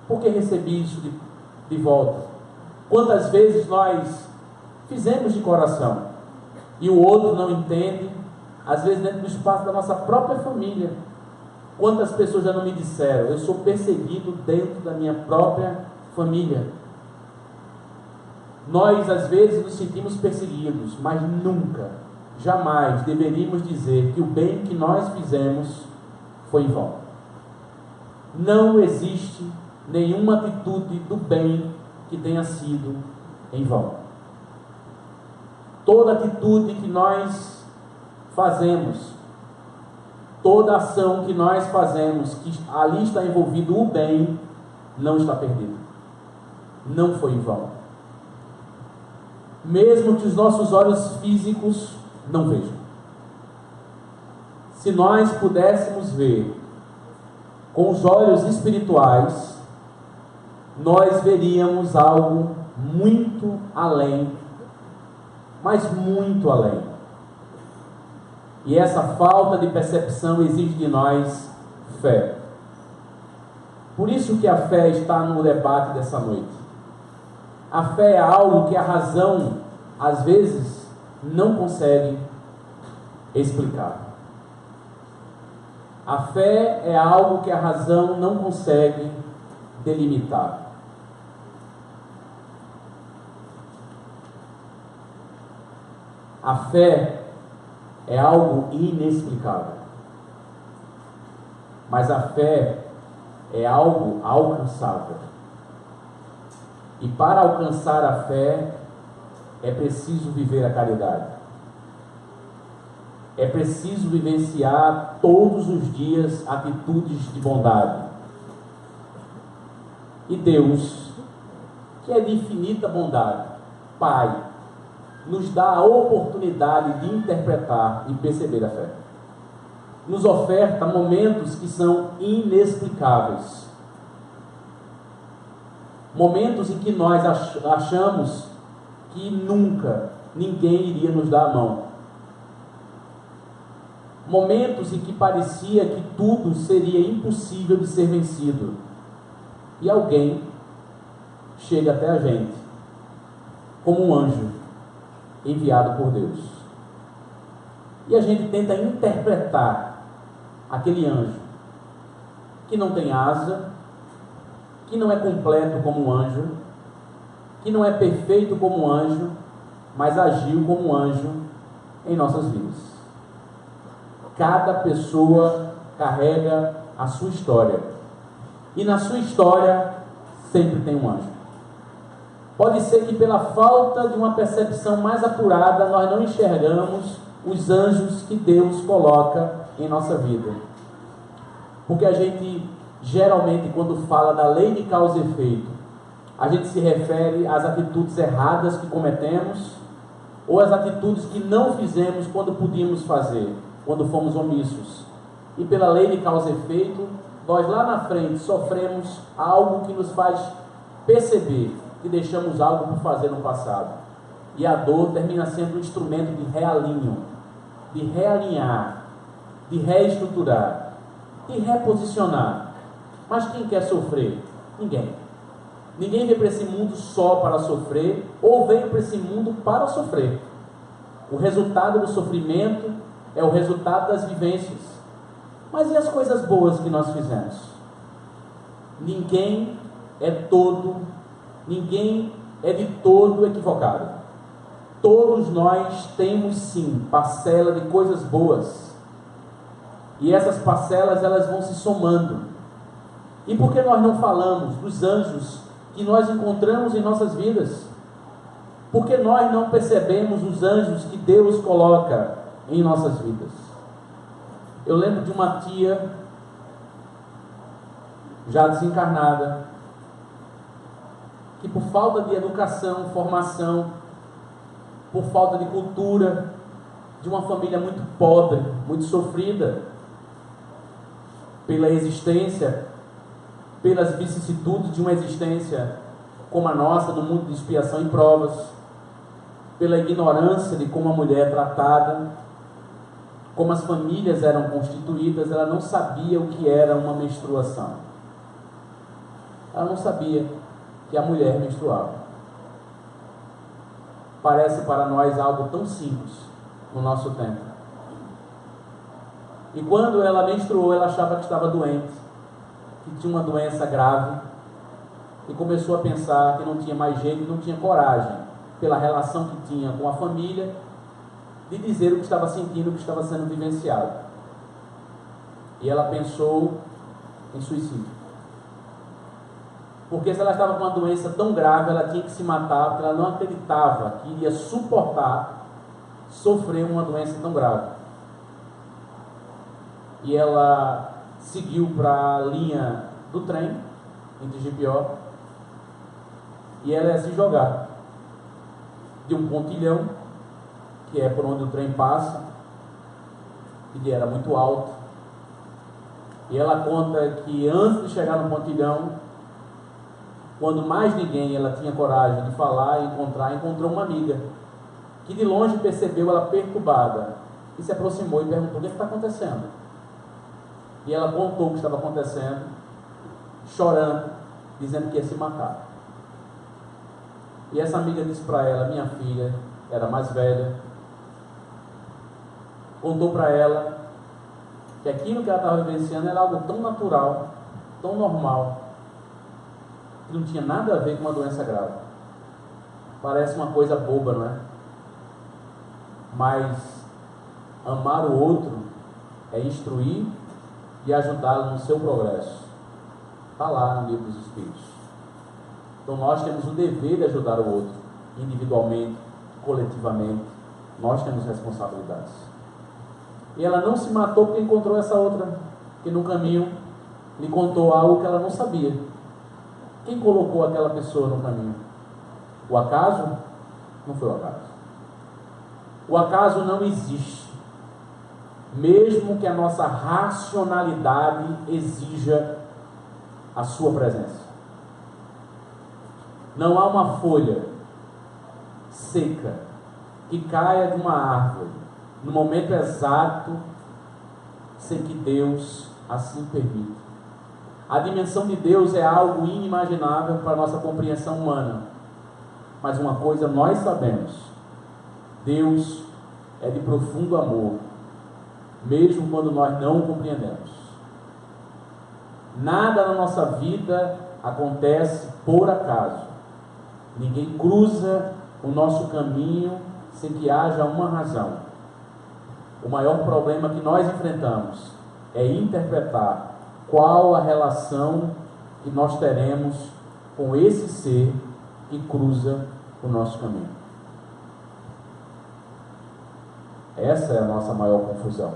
por que recebi isso de volta? Quantas vezes nós fizemos de coração e o outro não entende, às vezes dentro do espaço da nossa própria família. Quantas pessoas já não me disseram, eu sou perseguido dentro da minha própria família. Nós às vezes nos sentimos perseguidos, mas nunca, jamais deveríamos dizer que o bem que nós fizemos foi em vão. Não existe nenhuma atitude do bem que tenha sido em vão. Toda atitude que nós fazemos, toda ação que nós fazemos, que ali está envolvido o bem, não está perdido. Não foi em vão. Mesmo que os nossos olhos físicos não vejam. Se nós pudéssemos ver com os olhos espirituais, nós veríamos algo muito além, mas muito além. E essa falta de percepção exige de nós fé. Por isso que a fé está no debate dessa noite. A fé é algo que a razão, às vezes, não consegue explicar. A fé é algo que a razão não consegue delimitar. A fé é algo inexplicável. Mas a fé é algo alcançável. E para alcançar a fé, é preciso viver a caridade. É preciso vivenciar todos os dias atitudes de bondade. E Deus, que é de infinita bondade, Pai, nos dá a oportunidade de interpretar e perceber a fé. Nos oferta momentos que são inexplicáveis. Momentos em que nós achamos que nunca ninguém iria nos dar a mão. Momentos em que parecia que tudo seria impossível de ser vencido. E alguém chega até a gente, como um anjo enviado por Deus. E a gente tenta interpretar aquele anjo, que não tem asa, que não é completo como um anjo, que não é perfeito como um anjo, mas agiu como um anjo em nossas vidas. Cada pessoa carrega a sua história, e na sua história sempre tem um anjo. Pode ser que pela falta de uma percepção mais apurada, nós não enxergamos os anjos que Deus coloca em nossa vida. Porque a gente, geralmente, quando fala da lei de causa e efeito, a gente se refere às atitudes erradas que cometemos ou às atitudes que não fizemos quando podíamos fazer, quando fomos omissos. E pela lei de causa e efeito, nós lá na frente sofremos algo que nos faz perceber que deixamos algo por fazer no passado. E a dor termina sendo um instrumento de realinho, de realinhar, de reestruturar, de reposicionar. Mas quem quer sofrer? Ninguém. Ninguém veio para esse mundo só para sofrer, ou veio para esse mundo para sofrer. O resultado do sofrimento é o resultado das vivências. Mas e as coisas boas que nós fizemos? Ninguém é de todo equivocado. Todos nós temos sim parcela de coisas boas. E essas parcelas, elas vão se somando. E por que nós não falamos dos anjos que nós encontramos em nossas vidas? Por que nós não percebemos os anjos que Deus coloca em nossas vidas? Eu lembro de uma tia, já desencarnada, que por falta de educação, formação, por falta de cultura, de uma família muito pobre, muito sofrida, pela existência, pelas vicissitudes de uma existência como a nossa, no mundo de expiação e provas, pela ignorância de como a mulher é tratada, como as famílias eram constituídas, ela não sabia o que era uma menstruação. Ela não sabia que a mulher menstruava. Parece para nós algo tão simples no nosso tempo. E quando ela menstruou, ela achava que estava doente, que tinha uma doença grave, e começou a pensar que não tinha mais jeito, não tinha coragem, pela relação que tinha com a família, de dizer o que estava sentindo, o que estava sendo vivenciado. E ela pensou em suicídio. Porque se ela estava com uma doença tão grave, ela tinha que se matar, porque ela não acreditava que iria suportar sofrer uma doença tão grave. E ela seguiu para a linha do trem, em Tigipió, e ela ia se jogar de um pontilhão, que é por onde o trem passa, e era muito alto. E ela conta que antes de chegar no pontilhão, quando mais ninguém ela tinha coragem de falar e encontrou uma amiga, que de longe percebeu ela perturbada, e se aproximou e perguntou: o que está acontecendo? E ela contou o que estava acontecendo, chorando, dizendo que ia se matar. E essa amiga disse para ela: minha filha era mais velha, contou para ela que aquilo que ela estava vivenciando era algo tão natural, tão normal, que não tinha nada a ver com uma doença grave. Parece uma coisa boba, não é? Mas amar o outro é instruir e ajudá-lo no seu progresso. Está lá no livro dos Espíritos. Então nós temos o dever de ajudar o outro, individualmente, coletivamente. Nós temos responsabilidades. E ela não se matou porque encontrou essa outra, que no caminho lhe contou algo que ela não sabia. Quem colocou aquela pessoa no caminho? O acaso? Não foi o acaso. O acaso não existe, mesmo que a nossa racionalidade exija a sua presença. Não há uma folha seca que caia de uma árvore no momento exato sem que Deus assim permita. A dimensão de Deus é algo inimaginável para a nossa compreensão humana. Mas uma coisa nós sabemos: Deus é de profundo amor, mesmo quando nós não o compreendemos. Nada na nossa vida acontece por acaso. Ninguém cruza o nosso caminho sem que haja uma razão. O maior problema que nós enfrentamos é interpretar qual a relação que nós teremos com esse ser que cruza o nosso caminho. Essa é a nossa maior confusão.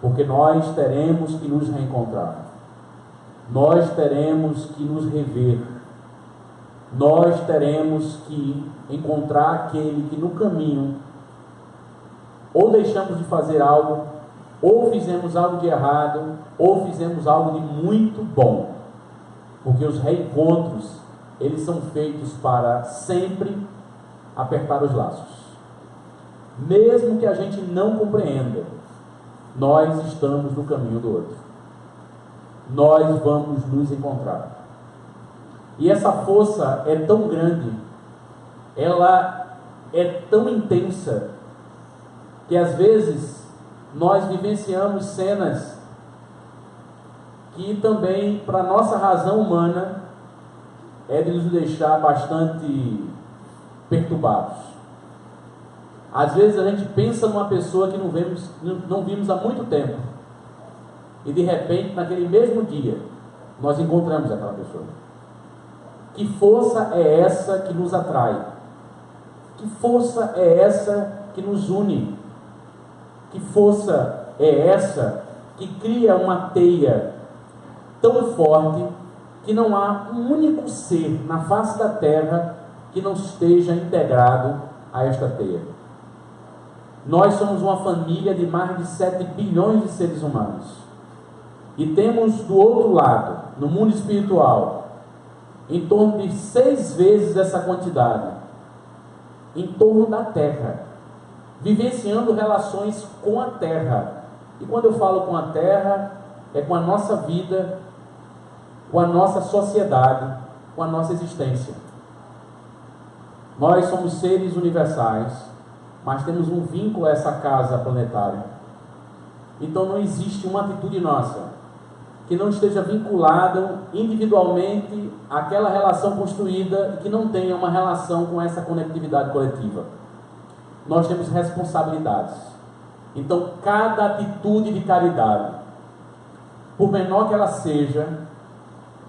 Porque nós teremos que nos reencontrar. Nós teremos que nos rever. nós teremos que encontrar aquele que no caminho ou deixamos de fazer algo, ou fizemos algo de errado, ou fizemos algo de muito bom. Porque os reencontros, eles são feitos para sempre apertar os laços. Mesmo que a gente não compreenda, nós estamos no caminho do outro. Nós vamos nos encontrar. E essa força é tão grande, ela é tão intensa, que às vezes nós vivenciamos cenas que também, para nossa razão humana, é de nos deixar bastante perturbados. Às vezes a gente pensa numa pessoa que não vimos há muito tempo, e de repente, naquele mesmo dia, nós encontramos aquela pessoa. Que força é essa que nos atrai? Que força é essa que nos une? Que força é essa que cria uma teia tão forte que não há um único ser na face da terra que não esteja integrado a esta teia? Nós somos uma família de mais de 7 bilhões de seres humanos. E temos do outro lado, no mundo espiritual, em torno de 6 vezes essa quantidade, em torno da terra, vivenciando relações com a terra. E quando eu falo com a terra, é com a nossa vida, com a nossa sociedade, com a nossa existência. Nós somos seres universais, mas temos um vínculo a essa casa planetária. Então não existe uma atitude nossa que não esteja vinculada individualmente àquela relação construída e que não tenha uma relação com essa conectividade coletiva. Nós temos responsabilidades. Então cada atitude de caridade, por menor que ela seja,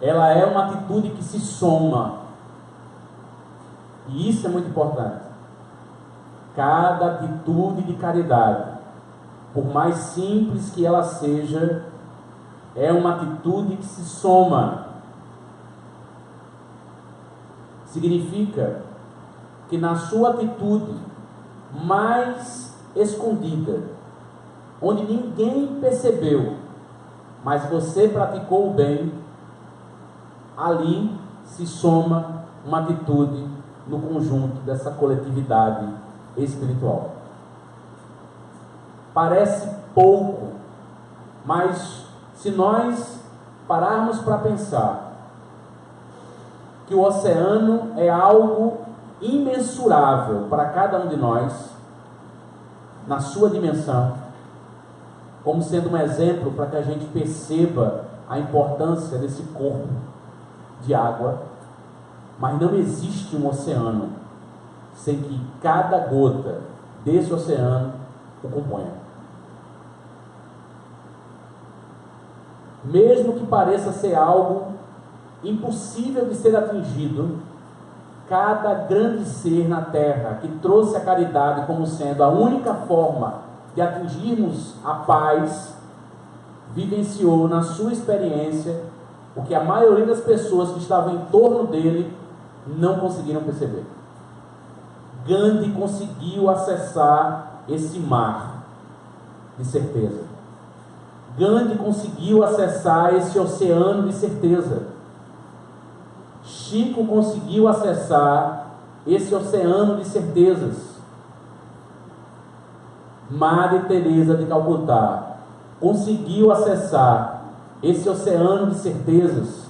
ela é uma atitude que se soma. E isso é muito importante. Cada atitude de caridade, por mais simples que ela seja, é uma atitude que se soma. Significa que na sua atitude mais escondida, onde ninguém percebeu, mas você praticou o bem, ali se soma uma atitude no conjunto dessa coletividade espiritual. Parece pouco, mas se nós pararmos para pensar que o oceano é algo imensurável para cada um de nós, na sua dimensão, como sendo um exemplo para que a gente perceba a importância desse corpo de água, mas não existe um oceano sem que cada gota desse oceano o componha. Mesmo que pareça ser algo impossível de ser atingido, cada grande ser na Terra que trouxe a caridade como sendo a única forma de atingirmos a paz, vivenciou na sua experiência o que a maioria das pessoas que estavam em torno dele não conseguiram perceber. Gandhi conseguiu acessar esse mar de certeza. Gandhi conseguiu acessar esse oceano de certeza. Chico conseguiu acessar esse oceano de certezas. Madre Teresa de Calcutá conseguiu acessar esse oceano de certezas.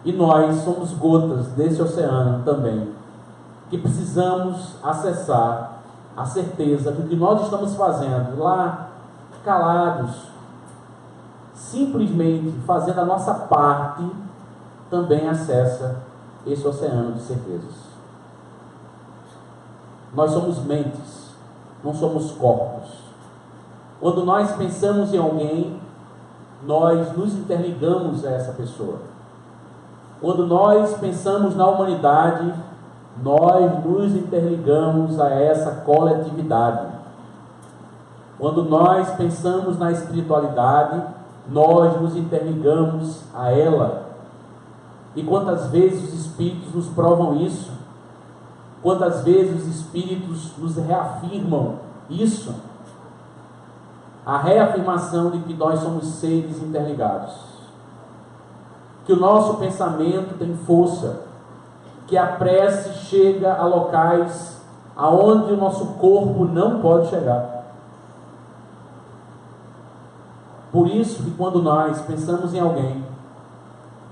E nós somos gotas desse oceano também, que precisamos acessar a certeza de que o que nós estamos fazendo lá, calados, simplesmente fazendo a nossa parte, também acessa esse oceano de certezas. Nós somos mentes, não somos corpos. Quando nós pensamos em alguém, nós nos interligamos a essa pessoa. Quando nós pensamos na humanidade, nós nos interligamos a essa coletividade. Quando nós pensamos na espiritualidade, nós nos interligamos a ela. E quantas vezes os Espíritos nos provam isso? Quantas vezes os Espíritos nos reafirmam isso? A reafirmação de que nós somos seres interligados, que o nosso pensamento tem força, que a prece chega a locais aonde o nosso corpo não pode chegar. Por isso que quando nós pensamos em alguém,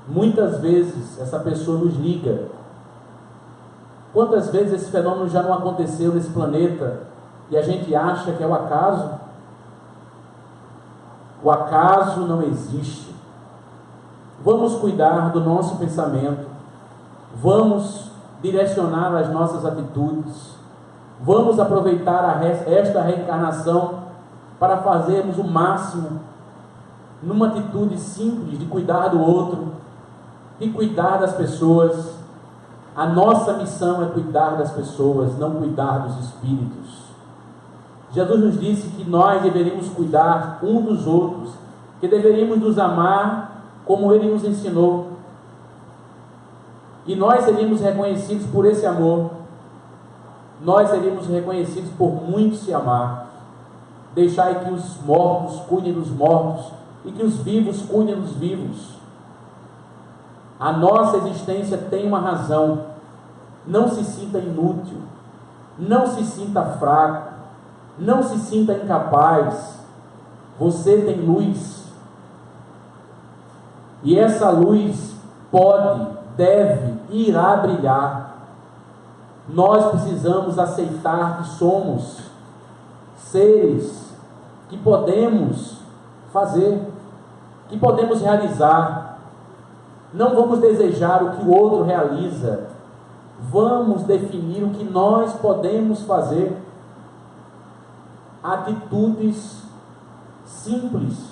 muitas vezes essa pessoa nos liga. Quantas vezes esse fenômeno já não aconteceu nesse planeta e a gente acha que é o acaso? O acaso não existe. Vamos cuidar do nosso pensamento, vamos direcionar as nossas atitudes, vamos aproveitar esta reencarnação para fazermos o máximo numa atitude simples de cuidar do outro, de cuidar das pessoas. A nossa missão é cuidar das pessoas, não cuidar dos espíritos. Jesus nos disse que nós deveríamos cuidar um dos outros, que deveríamos nos amar como Ele nos ensinou. E nós seríamos reconhecidos por esse amor. Nós seríamos reconhecidos por muito se amar. Deixai que os mortos cuidem dos mortos e que os vivos cuidem dos vivos. A nossa existência tem uma razão. Não se sinta inútil, não se sinta fraco, não se sinta incapaz. Você tem luz, e essa luz pode, deve, irá brilhar. Nós precisamos aceitar que somos seres que podemos fazer, que podemos realizar. Não vamos desejar o que o outro realiza, vamos definir o que nós podemos fazer. Atitudes simples.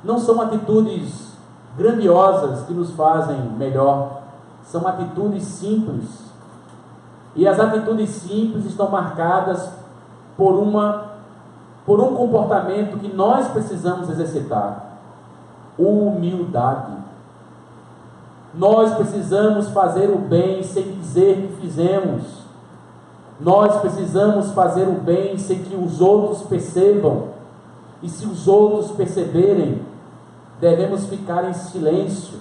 Não são atitudes grandiosas que nos fazem melhor, são atitudes simples. E as atitudes simples estão marcadas por um comportamento que nós precisamos exercitar: humildade. Nós precisamos fazer o bem sem dizer que fizemos. Nós precisamos fazer o bem sem que os outros percebam. E se os outros perceberem, devemos ficar em silêncio.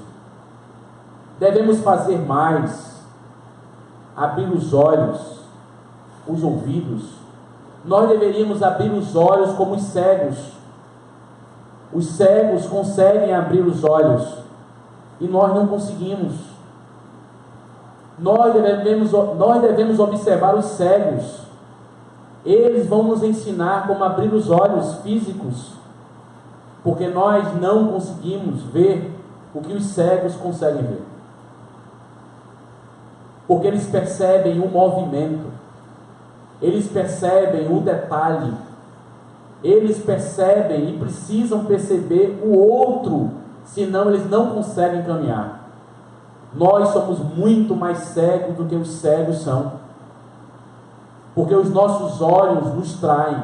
Devemos fazer mais. Abrir os olhos, os ouvidos. Nós deveríamos abrir os olhos como os cegos. Os cegos conseguem abrir os olhos e nós não conseguimos. Nós devemos observar os cegos. Eles vão nos ensinar como abrir os olhos físicos, porque nós não conseguimos ver o que os cegos conseguem ver. Porque eles percebem o movimento, eles percebem o detalhe, eles percebem e precisam perceber o outro, senão eles não conseguem caminhar. Nós somos muito mais cegos do que os cegos são, porque os nossos olhos nos traem.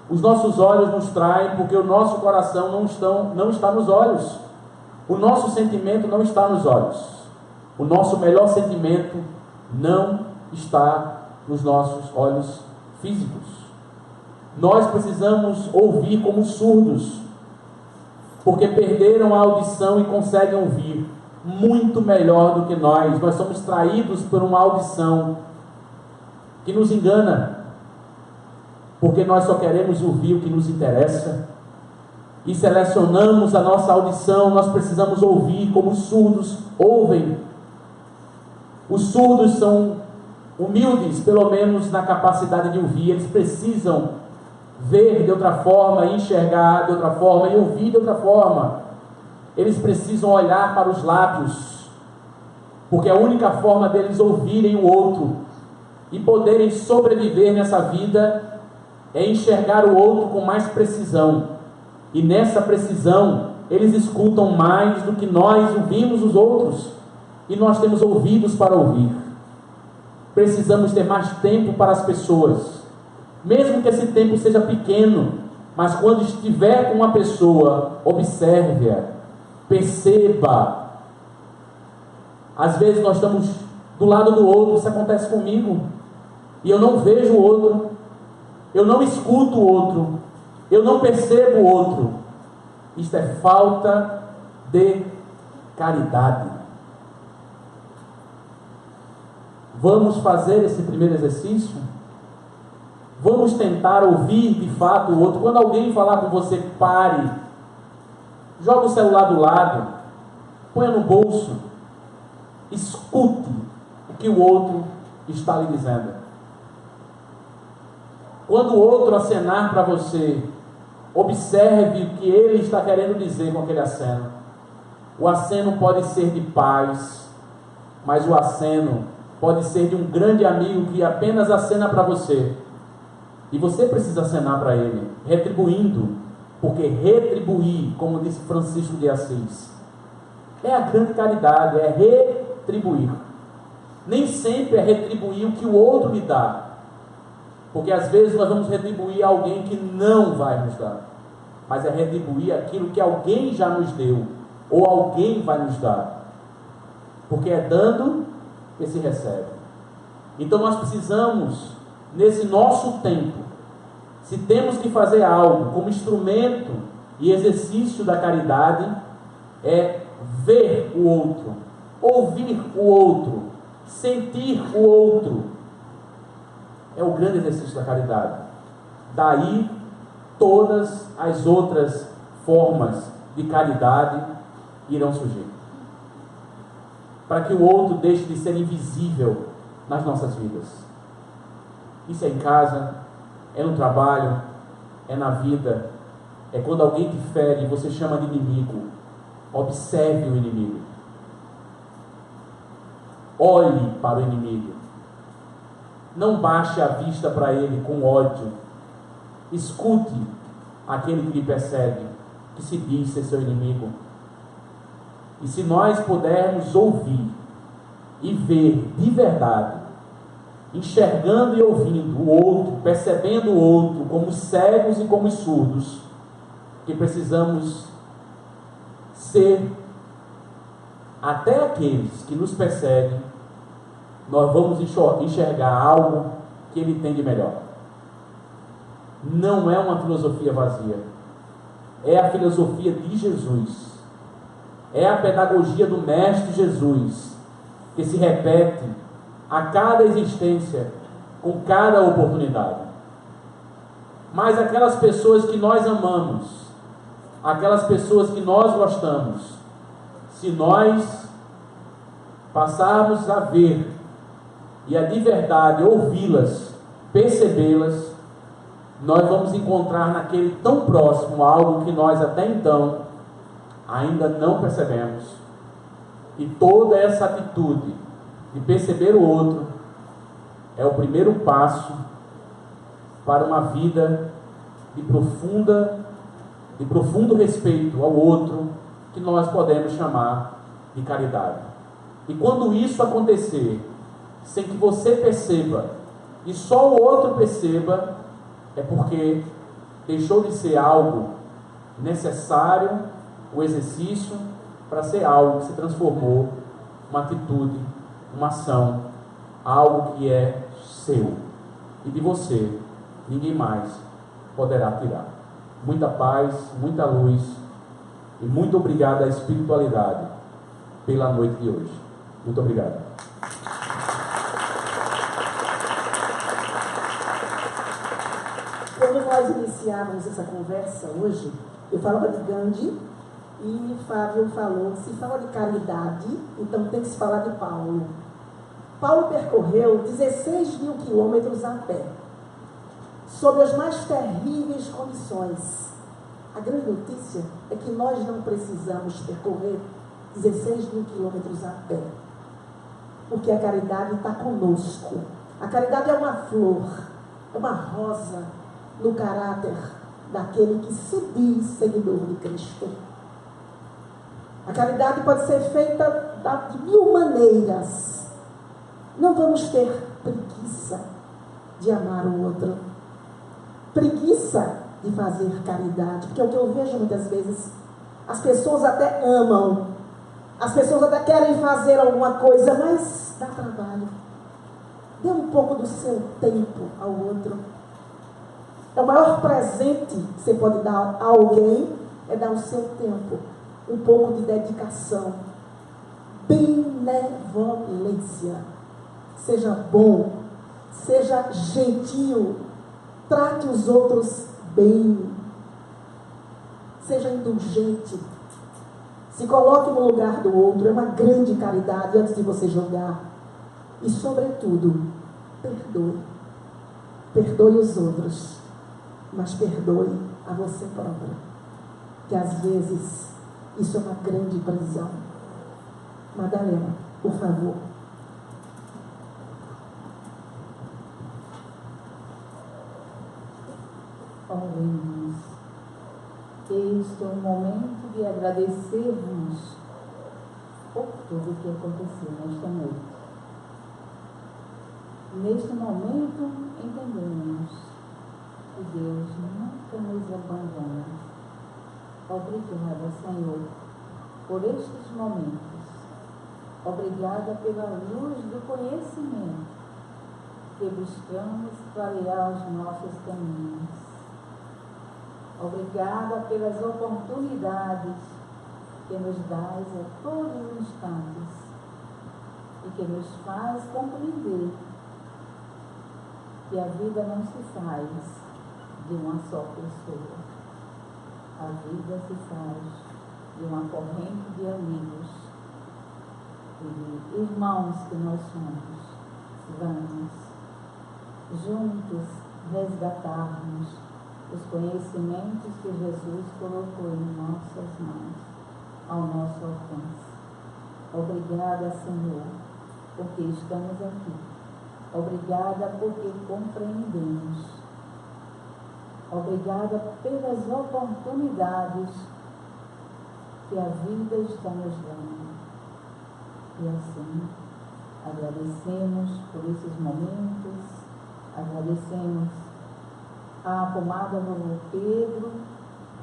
Os nossos olhos nos traem porque o nosso coração não está nos olhos. O nosso sentimento não está nos olhos. O nosso melhor sentimento não está nos nossos olhos físicos. Nós precisamos ouvir como surdos, porque perderam a audição e conseguem ouvir muito melhor do que nós. Nós somos traídos por uma audição que nos engana, porque nós só queremos ouvir o que nos interessa e selecionamos a nossa audição. Nós precisamos ouvir como os surdos ouvem. Os surdos são humildes, pelo menos na capacidade de ouvir. Eles precisam ver de outra forma, enxergar de outra forma e ouvir de outra forma. Eles precisam olhar para os lábios, porque a única forma deles ouvirem o outro e poderem sobreviver nessa vida é enxergar o outro com mais precisão. E nessa precisão eles escutam mais do que nós ouvimos os outros, e nós temos ouvidos para ouvir. Precisamos ter mais tempo para as pessoas, mesmo que esse tempo seja pequeno, mas quando estiver com uma pessoa, observe-a, Perceba. Às vezes nós estamos do lado do outro, isso acontece comigo, e eu não vejo o outro, eu não escuto o outro, eu não percebo o outro. Isto é falta de caridade. Vamos fazer esse primeiro exercício? Vamos tentar ouvir de fato o outro. Quando alguém falar com você, pare. Joga o celular do lado. Ponha no bolso. Escute o que o outro está lhe dizendo. Quando o outro acenar para você, observe o que ele está querendo dizer com aquele aceno. O aceno pode ser de paz, mas o aceno pode ser de um grande amigo que apenas acena para você. E você precisa acenar para ele, retribuindo, porque retribuir, como disse Francisco de Assis, é a grande caridade, é retribuir. Nem sempre é retribuir o que o outro lhe dá, porque às vezes nós vamos retribuir a alguém que não vai nos dar, mas é retribuir aquilo que alguém já nos deu, ou alguém vai nos dar, porque é dando que se recebe. Então nós precisamos, nesse nosso tempo, se temos que fazer algo como instrumento e exercício da caridade, é ver o outro, ouvir o outro, sentir o outro. É o grande exercício da caridade. Daí todas as outras formas de caridade irão surgir, para que o outro deixe de ser invisível nas nossas vidas. Isso é em casa, é no trabalho, é na vida, é quando alguém te fere e você chama de inimigo. Observe o inimigo, olhe para o inimigo, não baixe a vista para ele com ódio. Escute aquele que lhe persegue, que se diz ser seu inimigo. E se nós pudermos ouvir e ver de verdade, enxergando e ouvindo o outro, percebendo o outro como os cegos e como os surdos, que precisamos ser até aqueles que nos perseguem, nós vamos enxergar algo que ele tem de melhor. Não é uma filosofia vazia, é a filosofia de Jesus, é a pedagogia do Mestre Jesus, que se repete a cada existência, com cada oportunidade. Mas aquelas pessoas que nós amamos, aquelas pessoas que nós gostamos, se nós passarmos a ver e a de verdade ouvi-las, percebê-las, nós vamos encontrar naquele tão próximo algo que nós até então ainda não percebemos. E toda essa atitude de perceber o outro é o primeiro passo para uma vida de profundo respeito ao outro, que nós podemos chamar de caridade. E quando isso acontecer, sem que você perceba e só o outro perceba, é porque deixou de ser algo necessário, o exercício, para ser algo que se transformou, uma atitude, uma ação, algo que é seu, e de você ninguém mais poderá tirar. Muita paz, muita luz, e muito obrigado à espiritualidade pela noite de hoje. Muito obrigado. Quando nós iniciávamos essa conversa hoje, eu falava de Gandhi e Fábio falou, se fala de caridade, então tem que se falar de Paulo. Paulo percorreu 16 mil quilômetros a pé, sob as mais terríveis condições. A grande notícia é que nós não precisamos percorrer 16 mil quilômetros a pé, porque a caridade está conosco. A caridade é uma flor, é uma rosa no caráter daquele que se diz seguidor de Cristo. A caridade pode ser feita de mil maneiras. Não vamos ter preguiça de amar o outro, preguiça de fazer caridade, porque é o que eu vejo muitas vezes. As pessoas até amam, as pessoas até querem fazer alguma coisa, mas dá trabalho. Dê um pouco do seu tempo ao outro. É o maior presente que você pode dar a alguém, é dar o seu tempo, um pouco de dedicação, benevolência. Seja bom, seja gentil, trate os outros bem, seja indulgente, se coloque no lugar do outro. É uma grande caridade antes de você julgar. E, sobretudo, perdoe. Perdoe os outros, mas perdoe a você próprio, que às vezes isso é uma grande prisão. Madalena, por favor. Oremos. Este é um momento de agradecermos por tudo que aconteceu nesta noite. Neste momento, entendemos que Deus nunca nos abandona. Obrigada, Senhor, por estes momentos. Obrigada pela luz do conhecimento que buscamos clarear os nossos caminhos. Obrigada pelas oportunidades que nos dás a todos os instantes e que nos faz compreender que a vida não se faz de uma só pessoa. A vida se faz de uma corrente de amigos e de irmãos que nós somos. Vamos juntos resgatarmos os conhecimentos que Jesus colocou em nossas mãos, ao nosso alcance. Obrigada, Senhor, porque estamos aqui. Obrigada porque compreendemos. Obrigada pelas oportunidades que a vida está nos dando. E assim, agradecemos por esses momentos, agradecemos a pomada do Pedro,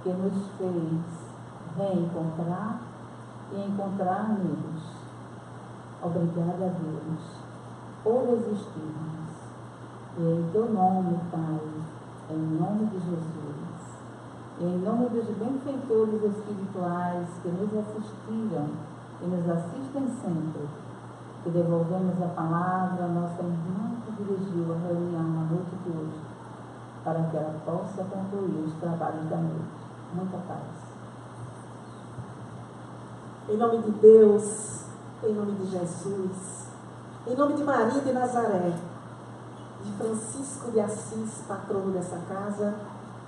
que nos fez reencontrar e encontrar amigos. Obrigada a Deus por existirmos. E em teu nome, Pai, em nome de Jesus, e em nome dos benfeitores espirituais que nos assistiram e nos assistem sempre, que devolvemos a palavra à nossa irmã que dirigiu a reunião na noite de hoje, para que ela possa concluir os trabalhos da noite. Muita paz. Em nome de Deus, em nome de Jesus, em nome de Maria de Nazaré, de Francisco de Assis, patrono dessa casa,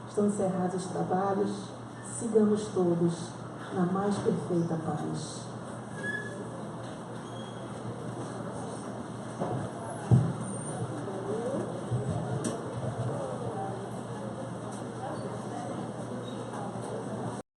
estão encerrados os trabalhos. Sigamos todos na mais perfeita paz.